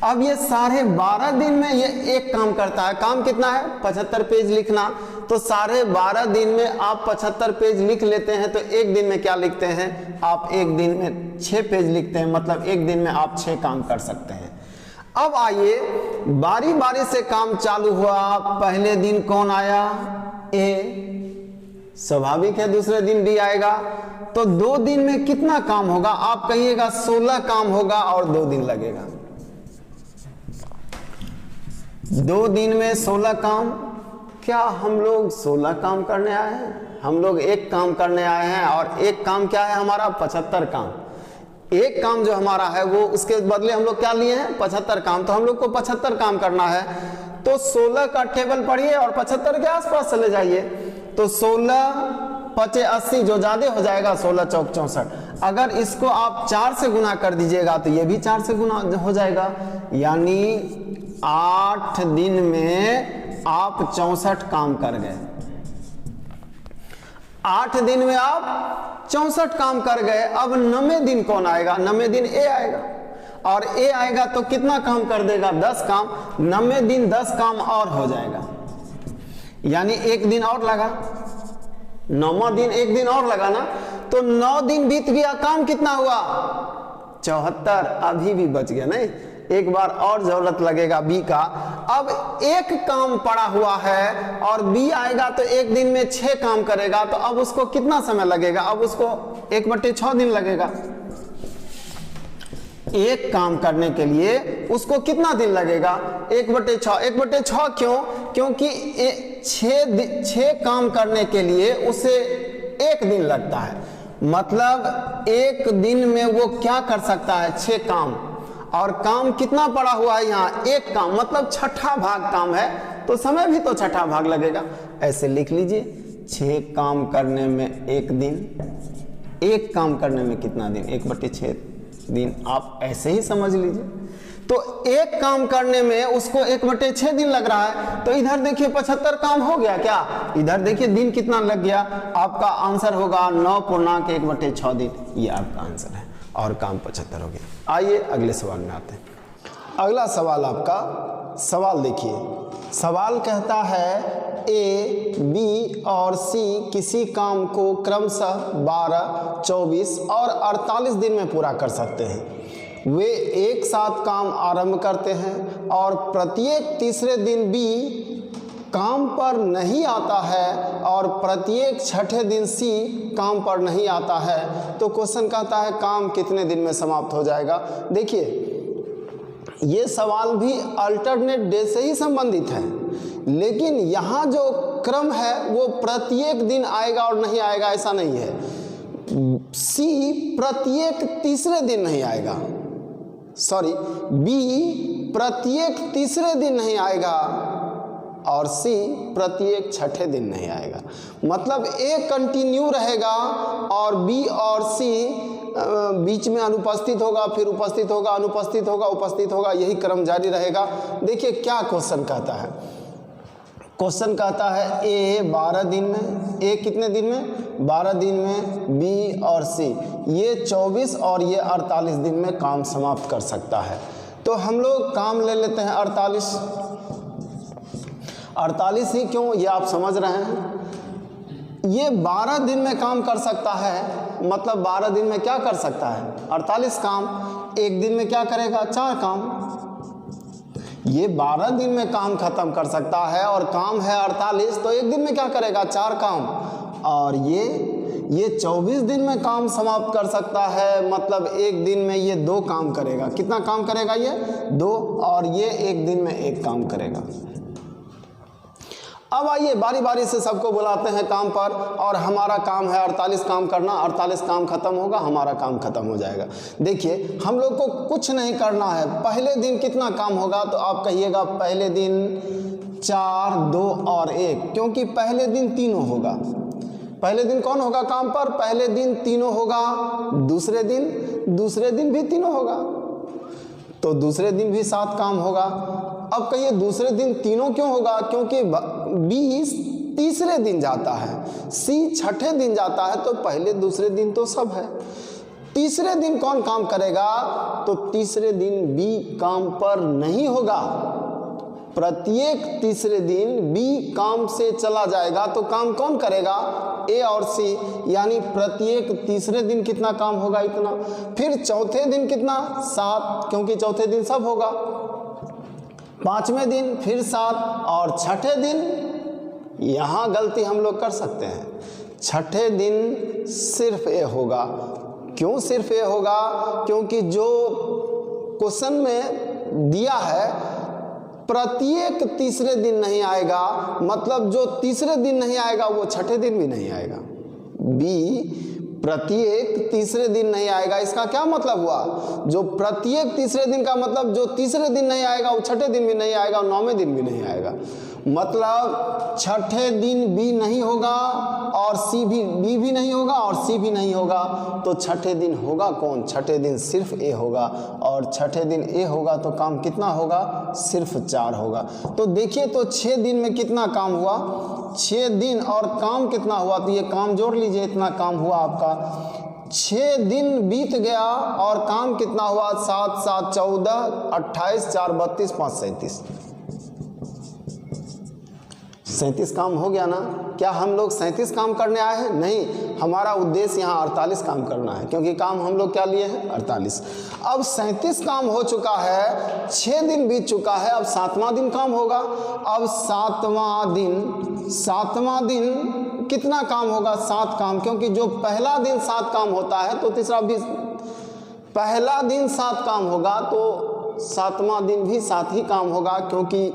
अब ये 12.5 दिन में ये एक काम करता है। काम कितना है? 75 पेज लिखना। तो 12.5 दिन में आप 75 पेज लिख लेते हैं, तो एक दिन में क्या लिखते हैं? आप एक दिन में 6 पेज लिखते हैं, मतलब एक दिन में आप 6 काम कर सकते हैं। अब आइए बारी बारी से काम चालू हुआ। पहले दिन कौन आया? ए। स्वाभाविक है दूसरे दिन बी आएगा। तो 2 दिन में कितना काम होगा? आप कहिएगा 16 काम होगा और 2 दिन लगेगा। 2 दिन में 16 काम। क्या हम लोग 16 काम करने आए हैं? हम लोग एक काम करने आए हैं, और एक काम क्या है हमारा? 75 काम। एक काम जो हमारा है वो, उसके बदले हम लोग क्या लिए हैं? 75 काम। तो हम लोग को 75 काम करना है, तो 16 का टेबल पढ़िए और 75 के आसपास चले जाइए। तो 16 5 80 जो ज्यादा हो जाएगा, 16 चौक 64। अगर इसको आप 4 से गुना कर दीजिएगा तो ये भी 4 से गुना हो जाएगा। यानी 8 दिन में आप 64 काम कर गए। 8 दिन में आप 64 काम कर गए। अब 9वें दिन कौन आएगा? 9वें दिन ए आएगा, और ए आएगा तो कितना काम कर देगा? 10 काम। 9वें दिन 10 काम और हो जाएगा, यानी एक दिन और लगा। 9वां दिन एक दिन और लगा ना। तो तो 9 दिन बीत गया, काम कितना हुआ 74, अभी भी बच गया नहीं, एक बार और जरूरत लगेगा बी का। अब एक काम पड़ा हुआ है और बी आएगा तो एक दिन में 6 काम करेगा, तो अब उसको कितना समय लगेगा, अब उसको 1/6 दिन लगेगा। एक काम करने के लिए उसको कितना दिन लगेगा 1/6। 1/6 क्यों, क्योंकि 6 काम करने के लिए उसे 1 दिन लगता है, मतलब एक दिन में वो क्या कर सकता है 6 काम, और काम कितना पड़ा हुआ है यहाँ 1 काम, मतलब 6ठा भाग काम है, तो समय भी तो 6ठा भाग लगेगा। ऐसे लिख लीजिए 6 काम करने में 1 दिन, 1 काम करने में कितना दिन 1/6 दिन, आप ऐसे ही समझ लीजिए। तो 1 काम करने में उसको 1/6 दिन लग रहा है, तो इधर देखिए 75 काम हो गया क्या, इधर देखिए दिन कितना लग गया, आपका आंसर होगा 9.1/6 दिन, ये आपका आंसर है और काम 75 हो गया। आइए अगले सवाल में आते हैं। अगला सवाल आपका, सवाल देखिए, सवाल कहता है ए, बी और सी किसी काम को क्रमशः 12, 24 और 48 दिन में पूरा कर सकते हैं। वे एक साथ काम आरंभ करते हैं और प्रत्येक तीसरे दिन बी काम पर नहीं आता है और प्रत्येक छठे दिन सी काम पर नहीं आता है, तो क्वेश्चन कहता है काम कितने दिन में समाप्त हो जाएगा। देखिए ये सवाल भी अल्टरनेट डे से ही संबंधित है, लेकिन यहाँ जो क्रम है वो प्रत्येक दिन आएगा और नहीं आएगा ऐसा नहीं है। सी प्रत्येक तीसरे दिन नहीं आएगा, सॉरी बी प्रत्येक तीसरे दिन नहीं आएगा और सी प्रत्येक छठे दिन नहीं आएगा। मतलब ए कंटिन्यू रहेगा और बी और सी बीच में अनुपस्थित होगा, फिर उपस्थित होगा, अनुपस्थित होगा, उपस्थित होगा, यही क्रम जारी रहेगा। देखिए क्या क्वेश्चन कहता है, क्वेश्चन कहता है ए 12 दिन में, ए कितने दिन में 12 दिन में, बी और सी ये 24 और ये 48 दिन में काम समाप्त कर सकता है। तो हम लोग काम ले लेते हैं 48 ही क्यों, ये आप समझ रहे हैं। ये 12 दिन में काम कर सकता है, मतलब 12 दिन में क्या कर सकता है 48 काम, एक दिन में क्या करेगा 4 काम। ये 12 दिन में काम खत्म कर सकता है और काम है 48, तो एक दिन में क्या करेगा 4 काम। और ये 24 दिन में काम समाप्त कर सकता है, मतलब एक दिन में ये 2 काम करेगा। कितना काम करेगा ये 2, और ये एक दिन में 1 काम करेगा। अब आइए बारी बारी से सबको बुलाते हैं काम पर, और हमारा काम है 48 काम करना, 48 काम खत्म होगा, हमारा काम खत्म हो जाएगा। देखिए हम लोग को कुछ नहीं करना है। पहले दिन कितना काम होगा, तो आप कहिएगा पहले दिन 4, 2 और 1, क्योंकि पहले दिन तीनों होगा। पहले दिन कौन होगा काम पर, पहले दिन तीनों होगा, दूसरे दिन भी तीनों होगा, तो दूसरे दिन भी 7 काम होगा। अब कहिए दूसरे दिन तीनों क्यों होगा, क्योंकि बी तीसरे दिन जाता है, सी छठे दिन जाता है, तो पहले दूसरे दिन तो सब है। तीसरे दिन कौन काम करेगा, तो तीसरे दिन बी काम पर नहीं होगा। प्रत्येक तीसरे दिन बी काम से चला जाएगा, तो काम कौन करेगा ए और सी, यानी प्रत्येक तीसरे दिन कितना काम होगा इतना। फिर चौथे दिन कितना 7, क्योंकि चौथे दिन सब होगा। पांचवें दिन फिर 7, और छठे दिन यहाँ गलती हम लोग कर सकते हैं, छठे दिन सिर्फ ए होगा। क्यों सिर्फ ए होगा, क्योंकि जो क्वेश्चन में दिया है प्रत्येक तीसरे दिन नहीं आएगा, मतलब जो तीसरे दिन नहीं आएगा वो छठे दिन भी नहीं आएगा। बी प्रत्येक तीसरे दिन नहीं आएगा, इसका क्या मतलब हुआ, जो प्रत्येक तीसरे दिन का मतलब जो तीसरे दिन नहीं आएगा वो छठे दिन भी नहीं आएगा और 9वें दिन भी नहीं आएगा। मतलब छठे दिन बी नहीं होगा और बी भी नहीं होगा और सी भी नहीं होगा, तो छठे दिन होगा कौन, छठे दिन सिर्फ ए होगा, और छठे दिन ए होगा तो काम कितना होगा, सिर्फ 4 होगा। तो देखिए तो 6 दिन में कितना काम हुआ, 6 दिन और काम कितना हुआ, तो ये काम जोड़ लीजिए, इतना काम हुआ आपका। 6 दिन बीत गया और काम कितना हुआ, 7, 7, 14, 28, 4, 32, 5, 37, 37 काम हो गया ना। क्या हम लोग 37 काम करने आए हैं? नहीं, हमारा उद्देश्य यहाँ 48 काम करना है, क्योंकि काम हम लोग क्या लिए हैं? 48। अब 37 काम हो चुका है, 6 दिन बीत चुका है, अब 7वां दिन काम होगा। अब 7वां दिन कितना काम होगा? 7 काम, क्योंकि जो पहला दिन 7 काम होता है तो तीसरा भी, पहला दिन 7 काम होगा तो 7वां दिन भी 7 ही काम होगा, क्योंकि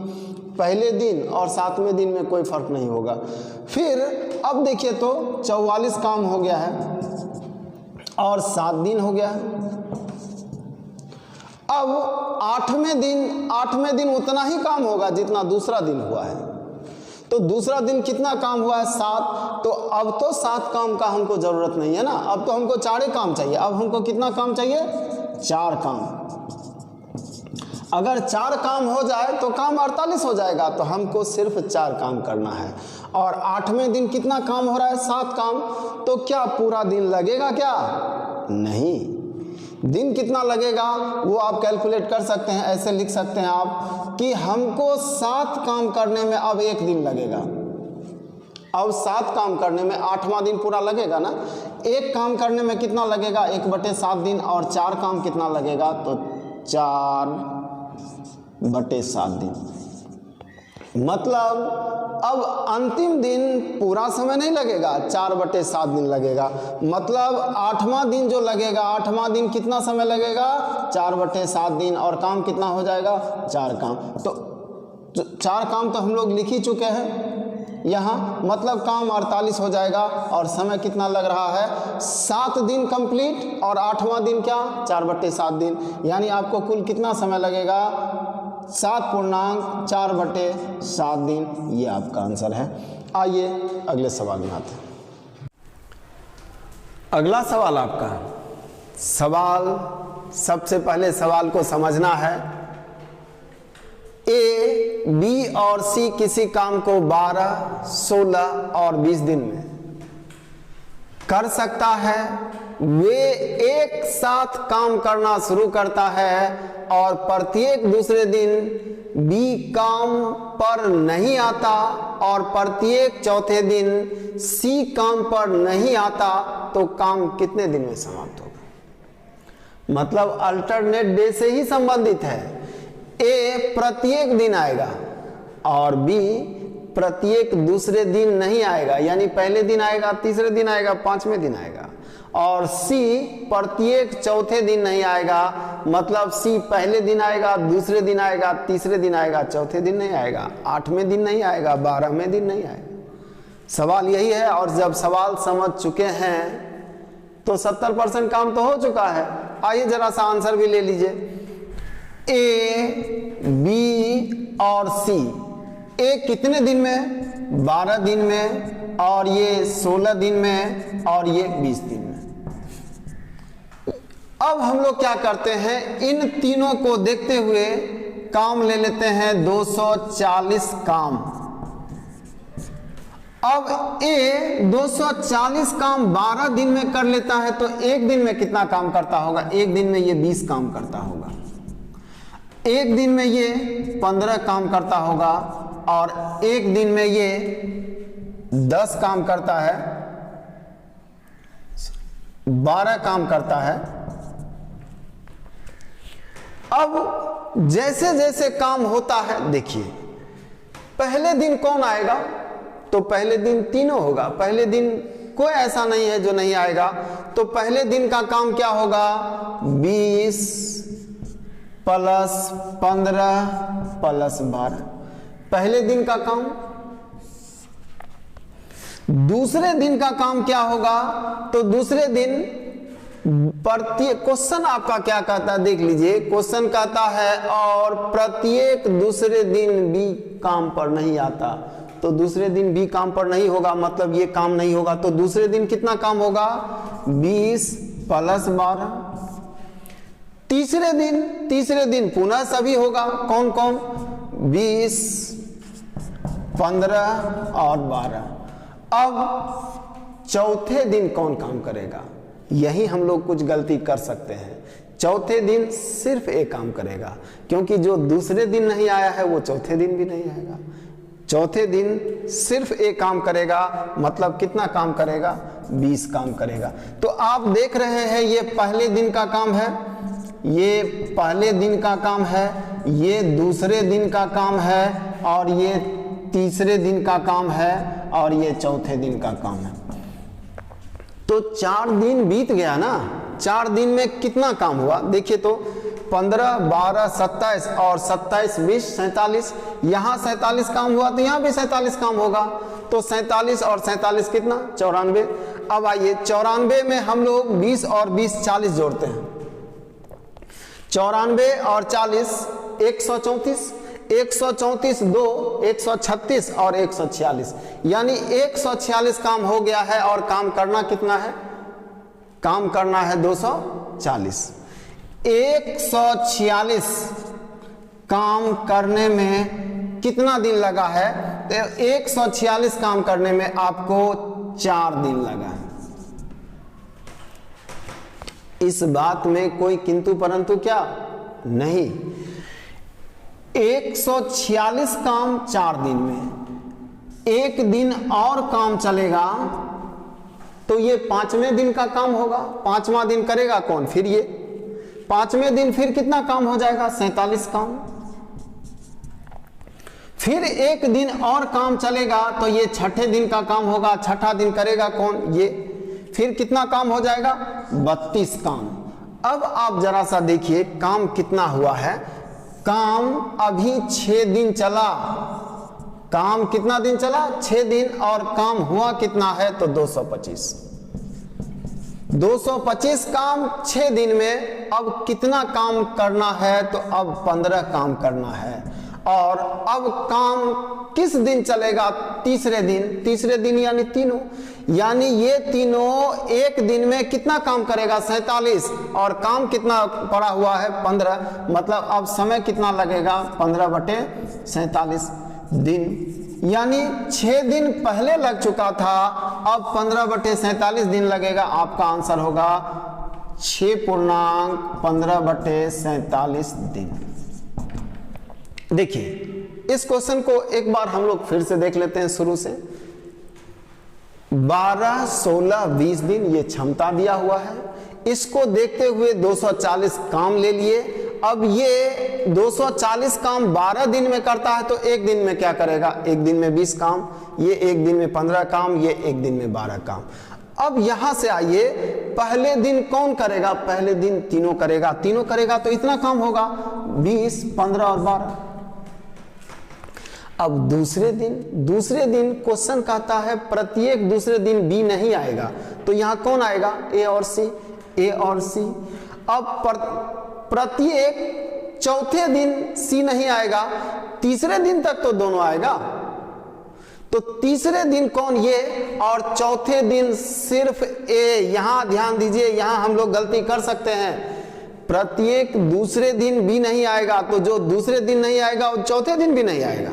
पहले दिन और 7वें दिन में कोई फर्क नहीं होगा। फिर अब देखिए तो 44 काम हो गया है और 7 दिन हो गया है। अब 8वें दिन उतना ही काम होगा जितना दूसरा दिन हुआ है। तो दूसरा दिन कितना काम हुआ है? 7। तो अब तो 7 काम का हमको जरूरत नहीं है ना, अब तो हमको 4 काम चाहिए। अब हमको कितना काम चाहिए? 4 काम। अगर 4 काम हो जाए तो काम 48 हो जाएगा, तो हमको सिर्फ 4 काम करना है। और 8वें दिन कितना काम हो रहा है? 7 काम। तो क्या पूरा दिन लगेगा क्या? नहीं। दिन कितना लगेगा वो आप कैलकुलेट कर सकते हैं। ऐसे लिख सकते हैं आप कि हमको 7 काम करने में अब 1 दिन लगेगा। अब 7 काम करने में 8वां दिन पूरा लगेगा ना। 1 काम करने में कितना लगेगा? 1/7 दिन। और 4 काम कितना लगेगा? तो 4/7 दिन। मतलब अब अंतिम दिन पूरा समय नहीं लगेगा, 4/7 दिन लगेगा। मतलब 8वां दिन जो लगेगा, 8वां दिन कितना समय लगेगा? 4/7 दिन। और काम कितना हो जाएगा? 4 काम। तो 4 काम तो हम लोग लिख ही चुके हैं यहाँ, मतलब काम 48 हो जाएगा। और समय कितना लग रहा है? 7 दिन कंप्लीट। और 8वां दिन क्या? 4/7 दिन। यानी आपको कुल कितना समय लगेगा? 7.4/7 दिन। ये आपका आंसर है। आइए अगले सवाल में आते हैं। अगला सवाल आपका सवाल, सबसे पहले सवाल को समझना है। ए, बी और सी किसी काम को 12, 16 और 20 दिन में कर सकता है। वे एक साथ काम करना शुरू करता है और प्रत्येक दूसरे दिन बी काम पर नहीं आता और प्रत्येक चौथे दिन सी काम पर नहीं आता, तो काम कितने दिन में समाप्त होगा? मतलब अल्टरनेट डे से ही संबंधित है। ए प्रत्येक दिन आएगा और बी प्रत्येक दूसरे दिन नहीं आएगा, यानी पहले दिन आएगा, तीसरे दिन आएगा, 5वें दिन आएगा। और सी प्रत्येक चौथे दिन नहीं आएगा, मतलब सी पहले दिन आएगा, दूसरे दिन आएगा, तीसरे दिन आएगा, चौथे दिन नहीं आएगा, 8वें दिन नहीं आएगा, 12वें दिन नहीं आएगा। सवाल यही है। और जब सवाल समझ चुके हैं तो 70% काम तो हो चुका है। आइए जरा सा आंसर भी ले लीजिए। ए, बी और सी, ए कितने दिन में? 12 दिन में, और ये 16 दिन में, और ये 20 दिन में। अब हम लोग क्या करते हैं, इन तीनों को देखते हुए काम ले लेते हैं 240 काम। अब ए 240 काम 12 दिन में कर लेता है, तो एक दिन में कितना काम करता होगा? एक दिन में ये 20 काम करता होगा। एक दिन में ये 15 काम करता होगा, और एक दिन में ये 10 काम करता है, 12 काम करता है। अब जैसे जैसे काम होता है, देखिए पहले दिन कौन आएगा? तो पहले दिन तीनों होगा। पहले दिन कोई ऐसा नहीं है जो नहीं आएगा। तो पहले दिन का काम क्या होगा? 20 + 15 + 12, पहले दिन का काम। दूसरे दिन का काम क्या होगा? तो दूसरे दिन प्रत्येक, क्वेश्चन आपका क्या कहता है देख लीजिए। क्वेश्चन कहता है और प्रत्येक दूसरे दिन भी काम पर नहीं आता, तो दूसरे दिन भी काम पर नहीं होगा, मतलब ये काम नहीं होगा। तो दूसरे दिन कितना काम होगा? 20 + 12। तीसरे दिन पुनः सभी होगा। कौन कौन? 20, 15 और 12। अब चौथे दिन कौन काम करेगा? यही हम लोग कुछ गलती कर सकते हैं। चौथे दिन सिर्फ एक काम करेगा, क्योंकि जो दूसरे दिन नहीं आया है वो चौथे दिन भी नहीं आएगा। चौथे दिन सिर्फ एक काम करेगा, मतलब कितना काम करेगा? 20 काम करेगा। तो आप देख रहे हैं ये पहले दिन का काम है, ये पहले दिन का काम है, ये दूसरे दिन का काम है, और ये तीसरे दिन का काम है, और ये चौथे दिन का काम है। तो 4 दिन बीत गया ना। 4 दिन में कितना काम हुआ? देखिए तो 15, 12, 27 और 27, 20, 47। यहाँ 47 काम हुआ तो यहाँ भी 47 काम होगा। तो 47 और 47 कितना? 94। अब आइए 94 में हम लोग 20 और 20 40 जोड़ते हैं। 94 और 40 134, 134 2 136 और 146, यानी 146 काम हो गया है। और काम करना कितना है? काम करना है 240। 146 काम करने में कितना दिन लगा है? तो 146 काम करने में आपको 4 दिन लगा है। इस बात में कोई किंतु परंतु क्या नहीं। 146 काम 4 दिन में, एक दिन और काम चलेगा तो ये 5वें दिन का काम होगा। 5वां दिन करेगा कौन? फिर ये 5वें दिन फिर कितना काम हो जाएगा? 47 काम। फिर एक दिन और काम चलेगा तो ये 6ठे दिन का काम होगा। 6ठा दिन करेगा कौन? ये। फिर कितना काम हो जाएगा? 32 काम। अब आप जरा सा देखिए काम कितना हुआ है। काम अभी 6 दिन चला। काम कितना दिन चला? 6 दिन। और काम हुआ कितना है? तो 225। 225 काम 6 दिन में। अब कितना काम करना है? तो अब 15 काम करना है। और अब काम किस दिन चलेगा? तीसरे दिन। तीसरे दिन यानी तीनों, यानी ये तीनों एक दिन में कितना काम करेगा? 47। और काम कितना पड़ा हुआ है? 15। मतलब अब समय कितना लगेगा? 15/47 दिन, यानी 6 दिन पहले लग चुका था, अब 15/47 दिन लगेगा। आपका आंसर होगा 6.15/47 दिन। देखिए इस क्वेश्चन को एक बार हम लोग फिर से देख लेते हैं शुरू से। 12, 16, 20 दिन ये क्षमता दिया हुआ है। इसको देखते हुए 240 काम ले लिए। अब ये 240 काम 12 दिन में करता है तो एक दिन में क्या करेगा? एक दिन में 20 काम, ये एक दिन में 15 काम, ये एक दिन में 12 काम। अब यहां से आइए, पहले दिन कौन करेगा? पहले दिन तीनों करेगा। तीनों करेगा तो इतना काम होगा 20, 15 और 12। अब दूसरे दिन क्वेश्चन कहता है प्रत्येक दूसरे दिन बी नहीं आएगा, तो यहां कौन आएगा? ए और सी। ए और सी। अब प्रत्येक चौथे दिन सी नहीं आएगा, तीसरे दिन तक तो दोनों आएगा। तो तीसरे दिन कौन? ये। और चौथे दिन सिर्फ ए। यहां ध्यान दीजिए, यहां हम लोग गलती कर सकते हैं। प्रत्येक दूसरे दिन बी नहीं आएगा, तो जो दूसरे दिन नहीं आएगा वो चौथे दिन भी नहीं आएगा।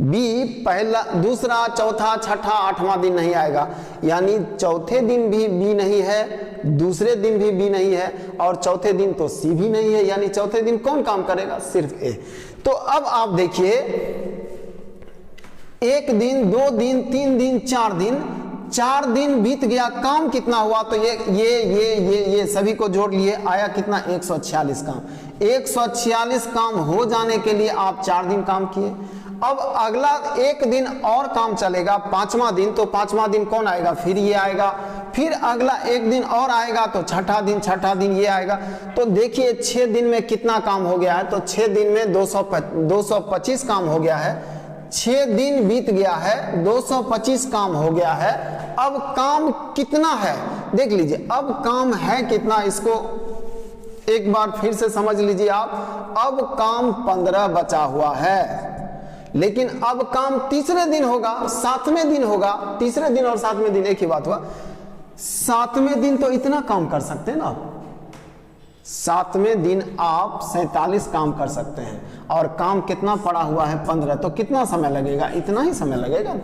बी पहला, दूसरा, चौथा, छठा, 8वां दिन नहीं आएगा, यानी चौथे दिन भी बी नहीं है, दूसरे दिन भी बी नहीं है, और चौथे दिन तो सी भी नहीं है, यानी चौथे दिन कौन काम करेगा? सिर्फ ए। तो अब आप देखिए, 1 दिन, 2 दिन, 3 दिन, 4 दिन, 4 दिन बीत गया। काम कितना हुआ? तो ये सभी को जोड़ लिए, आया कितना? 146 काम। 146 काम हो जाने के लिए आप 4 दिन काम किए। अब अगला एक दिन और काम चलेगा, 5वां दिन। तो 5वां दिन कौन आएगा? फिर ये आएगा। फिर अगला एक दिन और आएगा तो छठा दिन ये आएगा। तो देखिए 6 दिन में कितना काम हो गया है? तो 6 दिन में 225 काम हो गया है। 6 दिन बीत गया है, 225 काम हो गया है। अब काम कितना है देख लीजिए। अब काम है कितना, इसको एक बार फिर से समझ लीजिए आप। अब काम 15 बचा हुआ है, लेकिन अब काम तीसरे दिन होगा, 7वें दिन होगा। तीसरे दिन और 7वें दिन एक ही बात हुआ। 7वें दिन तो इतना काम कर सकते हैं ना, 7वें दिन आप 47 काम कर सकते हैं। और काम कितना पड़ा हुआ है? 15। तो कितना समय लगेगा? इतना ही समय लगेगा।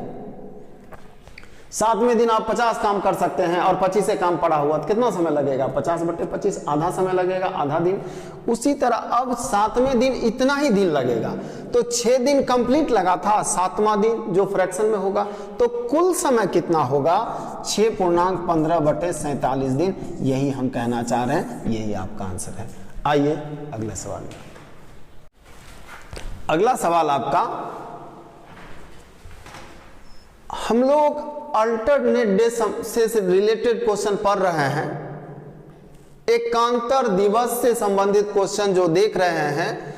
7वें दिन आप 50 काम कर सकते हैं और 25 से काम पड़ा हुआ, तो कितना समय लगेगा? 50/25, आधा समय लगेगा, आधा दिन। उसी तरह अब 7वें दिन इतना ही दिन लगेगा। तो 6 दिन कंप्लीट लगा था, 7वां दिन जो फ्रैक्शन में होगा, तो कुल समय कितना होगा 6.15/47 दिन। यही हम कहना चाह रहे हैं, यही आपका आंसर है। आइए अगले सवाल में। अगला सवाल आपका, हम लोग अल्टरनेट डे से रिलेटेड क्वेश्चन पढ़ रहे हैं। एकांतर दिवस से संबंधित क्वेश्चन जो देख रहे हैं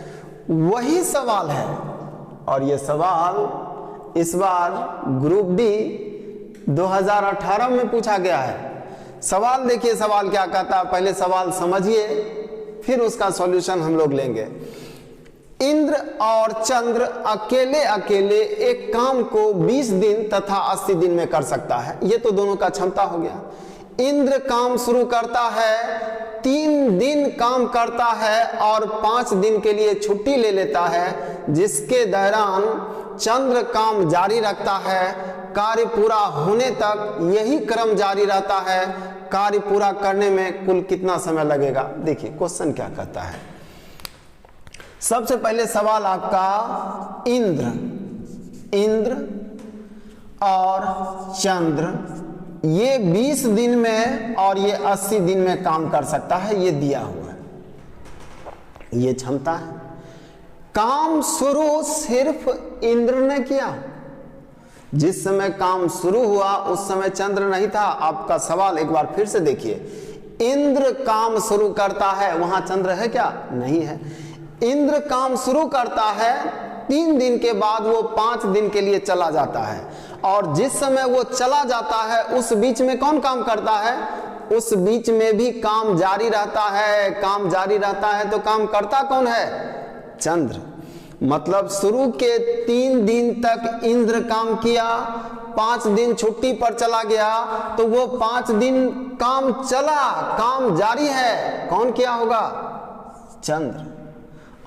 वही सवाल है, और ये सवाल इस बार ग्रुप डी 2018 में पूछा गया है। सवाल देखिए, सवाल क्या कहता है, पहले सवाल समझिए फिर उसका सॉल्यूशन हम लोग लेंगे। इंद्र और चंद्र अकेले अकेले एक काम को 20 दिन तथा 80 दिन में कर सकता है। ये तो दोनों का क्षमता हो गया। इंद्र काम शुरू करता है, 3 दिन काम करता है और 5 दिन के लिए छुट्टी ले लेता है, जिसके दौरान चंद्र काम जारी रखता है। कार्य पूरा होने तक यही क्रम जारी रहता है। कार्य पूरा करने में कुल कितना समय लगेगा? देखिए क्वेश्चन क्या कहता है। सबसे पहले सवाल आपका, इंद्र और चंद्र ये 20 दिन में और ये 80 दिन में काम कर सकता है, ये दिया हुआ है, ये क्षमता है। काम शुरू सिर्फ इंद्र ने किया। जिस समय काम शुरू हुआ उस समय चंद्र नहीं था। आपका सवाल एक बार फिर से देखिए, इंद्र काम शुरू करता है, वहां चंद्र है क्या? नहीं है। इंद्र काम शुरू करता है, 3 दिन के बाद वो 5 दिन के लिए चला जाता है, और जिस समय वो चला जाता है उस बीच में कौन काम करता है? उस बीच में भी काम जारी रहता है। काम जारी रहता है तो काम करता कौन है? चंद्र। मतलब शुरू के 3 दिन तक इंद्र काम किया, 5 दिन छुट्टी पर चला गया, तो वो 5 दिन काम चला, काम जारी है। कौन किया होगा? चंद्र।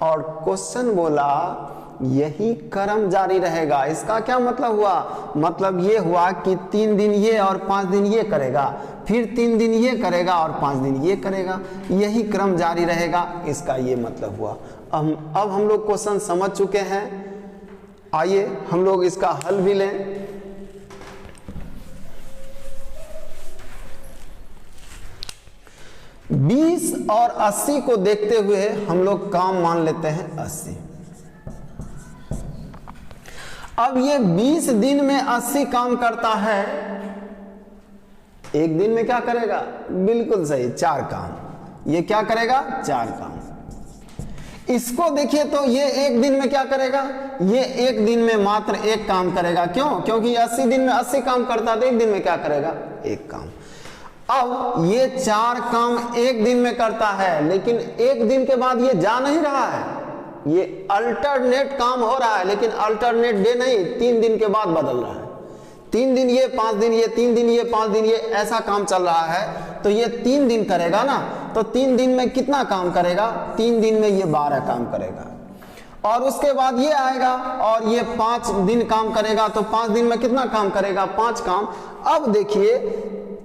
और क्वेश्चन बोला यही क्रम जारी रहेगा। इसका क्या मतलब हुआ? मतलब ये हुआ कि 3 दिन ये और 5 दिन ये करेगा, फिर 3 दिन ये करेगा और 5 दिन ये करेगा, यही क्रम जारी रहेगा। इसका ये मतलब हुआ। अब हम लोग क्वेश्चन समझ चुके हैं। आइए हम लोग इसका हल भी लें। बीस और 80 को देखते हुए हम लोग काम मान लेते हैं 80। अब ये 20 दिन में 80 काम करता है, एक दिन में क्या करेगा? बिल्कुल सही, 4 काम। ये क्या करेगा? 4 काम। इसको देखिए तो ये एक दिन में क्या करेगा? ये एक दिन में मात्र 1 काम करेगा। क्यों? क्योंकि 80 दिन में 80 काम करता है, तो एक दिन में क्या करेगा? 1 काम। अब ये 4 काम एक दिन में करता है, लेकिन एक दिन के बाद ये जा नहीं रहा है, ये अल्टरनेट काम हो रहा है, लेकिन अल्टरनेट डे नहीं, 3 दिन के बाद बदल रहा है। 3 दिन ये, 5 दिन ये, 3 दिन ये, 5 दिन ये, ऐसा काम चल रहा है। तो ये 3 दिन करेगा ना, तो 3 दिन में कितना काम करेगा? 3 दिन में ये 12 काम करेगा। और उसके बाद ये आएगा और ये 5 दिन काम करेगा, तो 5 दिन में कितना काम करेगा? 5 काम। अब देखिए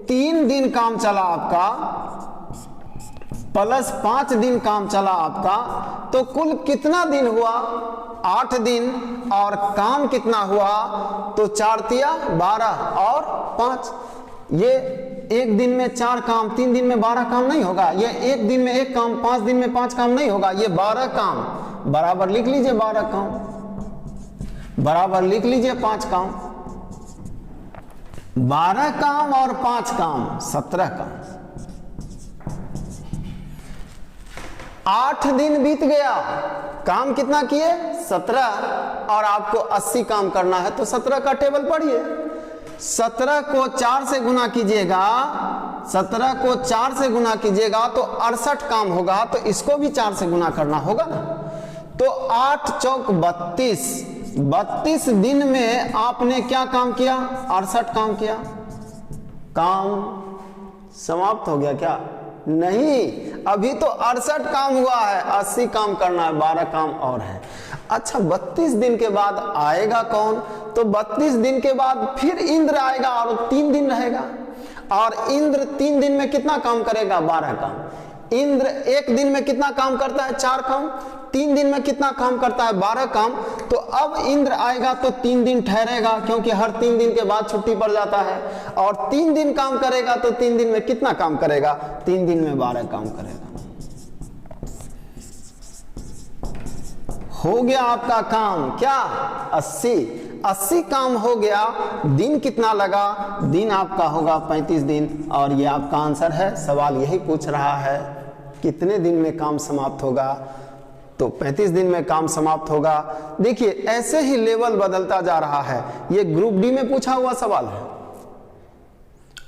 3 दिन काम चला आपका, प्लस 5 दिन काम चला आपका, तो कुल कितना दिन हुआ? 8 दिन। और काम कितना हुआ? तो 4 तिया 12 और 5। ये एक दिन में 4 काम, 3 दिन में 12 काम नहीं होगा। ये एक दिन में 1 काम, 5 दिन में 5 काम नहीं होगा। ये 12 काम बराबर लिख लीजिए, 12 काम बराबर लिख लीजिए 5 काम। 12 काम और 5 काम 17 काम। 8 दिन बीत गया, काम कितना किए? 17। और आपको 80 काम करना है, तो 17 का टेबल पढ़िए। 17 को 4 से गुना कीजिएगा, 17 को 4 से गुना कीजिएगा तो 68 काम होगा। तो इसको भी 4 से गुना करना होगा ना। तो 8 चौक 32, 32 दिन में आपने क्या काम किया? 68 काम किया। काम समाप्त हो गया क्या? नहीं, अभी तो 68 काम हुआ है, 80 काम करना है, 12 काम और है। अच्छा, 32 दिन के बाद आएगा कौन? तो 32 दिन के बाद फिर इंद्र आएगा और 3 दिन रहेगा। और इंद्र 3 दिन में कितना काम करेगा? 12 काम। इंद्र एक दिन में कितना काम करता है? 4 काम। 3 दिन में कितना काम करता है? 12 काम। तो अब इंद्र आएगा तो 3 दिन ठहरेगा, क्योंकि हर 3 दिन के बाद छुट्टी पड़ जाता है, और 3 दिन काम करेगा तो 3 दिन में कितना काम करेगा? 3 दिन में 12 काम करेगा। हो गया आपका काम क्या? 80 काम हो गया। दिन कितना लगा? दिन आपका होगा 35 दिन, और ये आपका आंसर है। सवाल यही पूछ रहा है कितने दिन में काम समाप्त होगा, तो 35 दिन में काम समाप्त होगा। देखिए ऐसे ही लेवल बदलता जा रहा है। ये ग्रुप डी में पूछा हुआ सवाल है,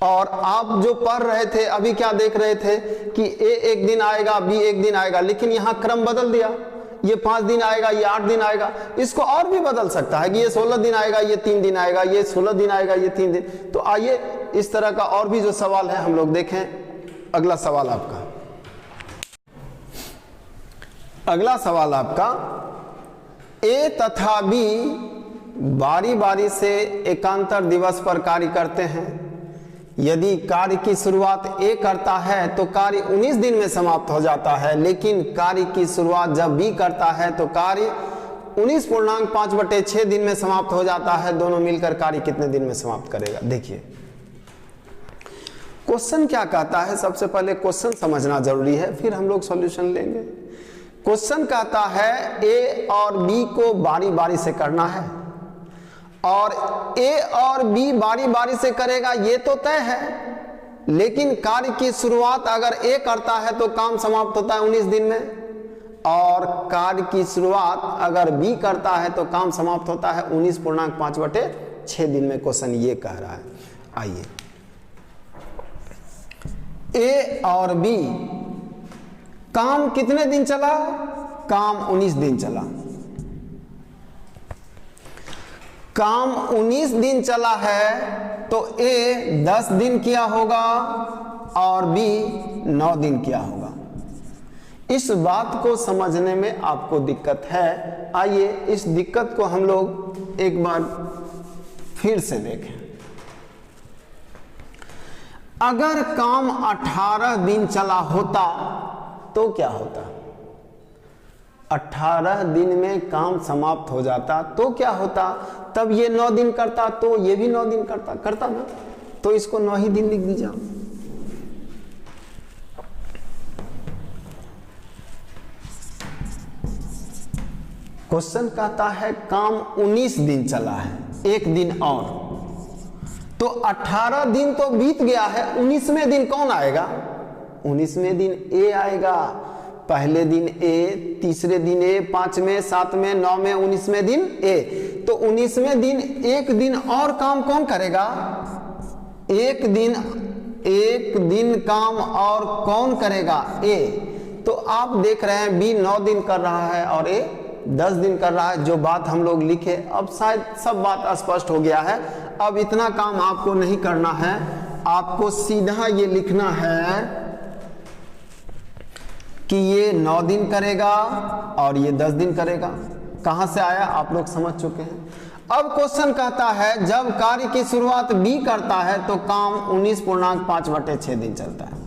और आप जो पढ़ रहे थे अभी क्या देख रहे थे कि ए एक दिन आएगा, बी एक दिन आएगा, लेकिन यहां क्रम बदल दिया। ये 5 दिन आएगा, ये 8 दिन आएगा। इसको और भी बदल सकता है कि ये 16 दिन आएगा, ये 3 दिन आएगा, ये 16 दिन आएगा, ये 3 दिन। तो आइए इस तरह का और भी जो सवाल है हम लोग देखें। अगला सवाल आपका, अगला सवाल आपका, ए तथा बी बारी बारी से एकांतर दिवस पर कार्य करते हैं। यदि कार्य की शुरुआत ए करता है तो कार्य 19 दिन में समाप्त हो जाता है, लेकिन कार्य की शुरुआत जब बी करता है तो कार्य 19.5/6 दिन में समाप्त हो जाता है। दोनों मिलकर कार्य कितने दिन में समाप्त करेगा? देखिए क्वेश्चन क्या कहता है, सबसे पहले क्वेश्चन समझना जरूरी है, फिर हम लोग सॉल्यूशन लेंगे। क्वेश्चन कहता है ए और बी को बारी बारी से करना है, और ए और बी बारी बारी से करेगा ये तो तय है, लेकिन कार्य की शुरुआत अगर ए करता है तो काम समाप्त होता है 19 दिन में, और कार्य की शुरुआत अगर बी करता है तो काम समाप्त होता है 19.5/6 दिन में। क्वेश्चन ये कह रहा है। आइए, ए और बी काम कितने दिन चला? काम 19 दिन चला। काम 19 दिन चला है तो ए 10 दिन किया होगा और बी 9 दिन किया होगा। इस बात को समझने में आपको दिक्कत है। आइए इस दिक्कत को हम लोग एक बार फिर से देखें। अगर काम 18 दिन चला होता तो क्या होता? 18 दिन में काम समाप्त हो जाता तो क्या होता? तब ये 9 दिन करता तो ये भी 9 दिन करता ना, तो इसको 9 ही दिन लिख दीजिए। क्वेश्चन कहता है काम 19 दिन चला है, 1 दिन और, तो 18 दिन तो बीत गया है, 19वें दिन कौन आएगा? 19वें दिन ए आएगा। पहले दिन ए, तीसरे दिन ए, 5वें, 7वें, 9वें, 19वें दिन ए। तो 19वें दिन 1 दिन और काम कौन करेगा? एक दिन काम और कौन करेगा? ए। तो आप देख रहे हैं बी 9 दिन कर रहा है और ए 10 दिन कर रहा है। जो बात हम लोग लिखे, अब शायद सब बात स्पष्ट हो गया है। अब इतना काम आपको नहीं करना है, आपको सीधा ये लिखना है कि ये 9 दिन करेगा और ये 10 दिन करेगा। कहां से आया आप लोग समझ चुके हैं। अब क्वेश्चन कहता है जब कार्य की शुरुआत बी करता है तो काम 19.5/6 दिन चलता है।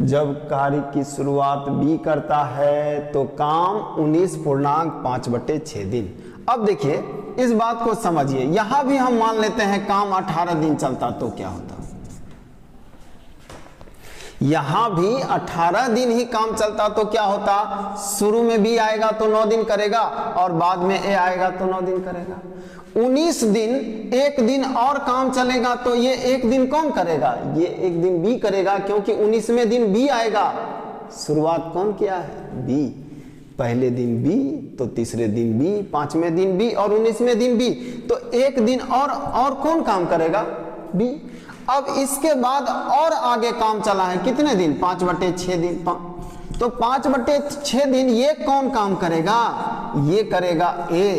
जब कार्य की शुरुआत बी करता है तो काम 19.5/6 दिन। अब देखिए इस बात को समझिए, यहां भी हम मान लेते हैं काम 18 दिन चलता तो क्या होता? यहां भी 18 दिन ही काम चलता तो क्या होता? शुरू में बी आएगा तो 9 दिन करेगा और बाद में ए आएगा तो 9 दिन करेगा। 19 दिन 1 दिन और काम चलेगा तो ये 1 दिन कौन करेगा? ये 1 दिन बी करेगा, क्योंकि 19वें दिन बी आएगा। शुरुआत कौन किया है? बी। पहले दिन बी तो तीसरे दिन बी, 5वें दिन बी और 19वें दिन बी। तो 1 दिन और कौन काम करेगा? बी। अब इसके बाद और आगे काम चला है कितने दिन? 5/6 दिन। तो 5/6 दिन ये कौन काम करेगा? ये करेगा ए,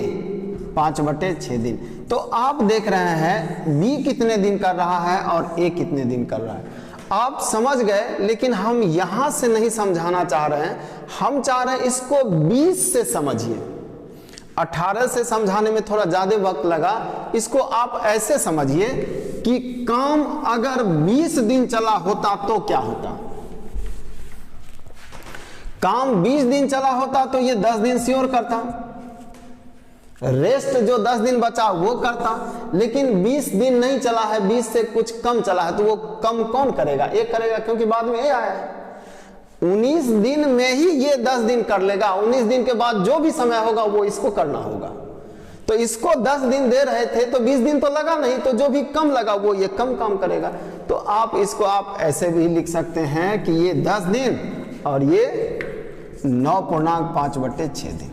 5/6 दिन। तो आप देख रहे हैं बी कितने दिन कर रहा है और ए कितने दिन कर रहा है। आप समझ गए, लेकिन हम यहां से नहीं समझाना चाह रहे हैं। हम चाह रहे हैं इसको 20 से समझिए। 18 से समझाने में थोड़ा ज्यादा वक्त लगा। इसको आप ऐसे समझिए कि काम अगर 20 दिन चला होता तो क्या होता? काम 20 दिन चला होता तो ये 10 दिन श्योर करता, रेस्ट जो 10 दिन बचा वो करता, लेकिन 20 दिन नहीं चला है, 20 से कुछ कम चला है, तो वो कम कौन करेगा? ये करेगा, क्योंकि बाद में ये आया है। 19 दिन में ही ये 10 दिन कर लेगा, 19 दिन के बाद जो भी समय होगा वो इसको करना होगा। तो इसको 10 दिन दे रहे थे तो 20 दिन तो लगा नहीं, तो जो भी कम लगा वो ये कम काम करेगा। तो आप इसको आप ऐसे भी लिख सकते हैं कि ये 10 दिन और ये 9.5/6 दिन।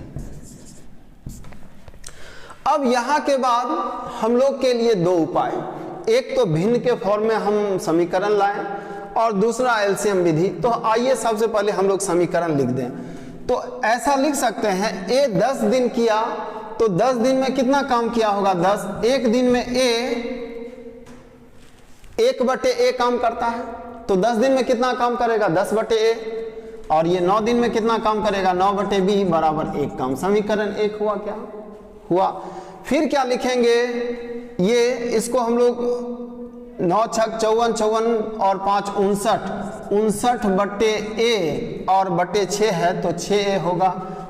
अब यहां के बाद हम लोग के लिए दो उपाय, एक तो भिन्न के फॉर्म में हम समीकरण लाएं और दूसरा एलसीएम विधि। तो आइए सबसे पहले हम लोग समीकरण लिख दें। तो ऐसा लिख सकते हैं, ए 10 दिन किया तो 10 दिन में कितना काम किया होगा? 10। एक दिन में ए 1/a काम करता है, तो 10 दिन में कितना काम करेगा? 10/a। और ये 9 दिन में कितना काम करेगा? 9/b बराबर 1 काम। समीकरण 1 हुआ। क्या हुआ? फिर क्या लिखेंगे? ये इसको हम लोग 9 छक 54, 54 और 5 59, 59/a और बटे 6 है तो 6a होगा।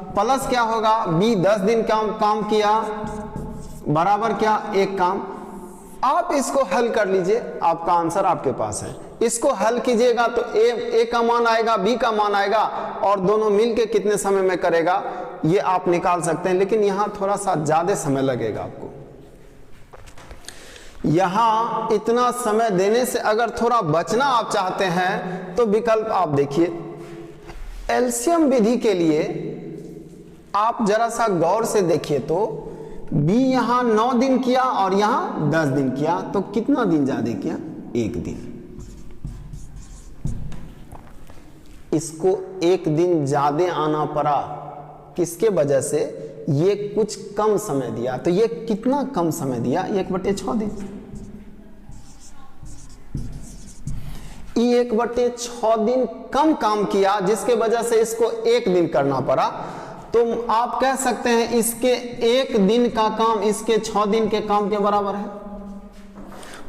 प्लस क्या होगा? b 10 दिन काम किया बराबर क्या? 1 काम। आप इसको हल कर लीजिए, आपका आंसर आपके पास है। इसको हल कीजिएगा तो a का मान आएगा, b का मान आएगा और दोनों मिलके कितने समय में करेगा ये आप निकाल सकते हैं। लेकिन यहां थोड़ा सा ज्यादा समय लगेगा आपको। यहां इतना समय देने से अगर थोड़ा बचना आप चाहते हैं तो विकल्प आप देखिए। एलसीएम विधि के लिए आप जरा सा गौर से देखिए तो b यहां 9 दिन किया और यहां 10 दिन किया, तो कितना दिन ज्यादा किया? 1 दिन। इसको 1 दिन ज्यादा आना पड़ा, किसके वजह से? ये कुछ कम समय दिया। तो ये कितना कम समय दिया? 1/6 दिन। 1/6 दिन कम काम किया, जिसके वजह से इसको 1 दिन करना पड़ा। तो आप कह सकते हैं इसके 1 दिन का काम इसके 6 दिन के काम के बराबर है।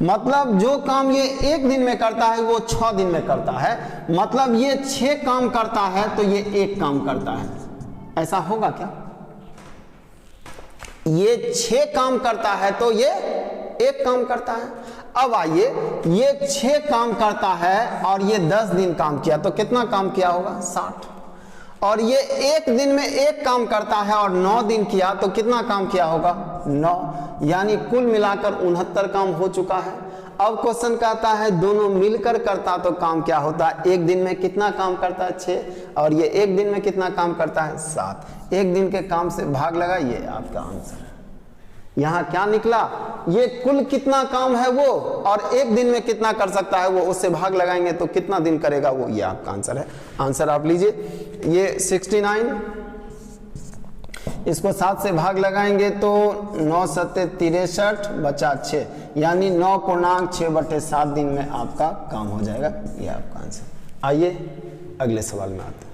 मतलब जो काम ये 1 दिन में करता है वो 6 दिन में करता है। मतलब ये 6 काम करता है तो ये 1 काम करता है। ऐसा होगा क्या? ये 6 काम करता है तो ये 1 काम करता है। अब आइए, ये 6 काम करता है और ये 10 दिन काम किया, तो कितना काम किया होगा? 60। और ये 1 दिन में 1 काम करता है और 9 दिन किया, तो कितना काम किया होगा? 9। यानी कुल मिलाकर 69 काम हो चुका है। अब क्वेश्चन कहता है दोनों मिलकर करता तो काम क्या होता? 1 दिन में कितना काम करता है? 6। और ये 1 दिन में कितना काम करता है? 7। 1 दिन के काम से भाग लगाइए, आपका आंसर। यहां क्या निकला? ये कुल कितना काम है वो, और 1 दिन में कितना कर सकता है वो, उससे भाग लगाएंगे तो कितना दिन करेगा वो, ये आपका आंसर है। आंसर आप लीजिए, ये 69, इसको 7 से भाग लगाएंगे तो 9 7 63 बचा 6, यानी 9.6/7 दिन में आपका काम हो जाएगा। ये आपका आंसर। आइए अगले सवाल में आते हैं।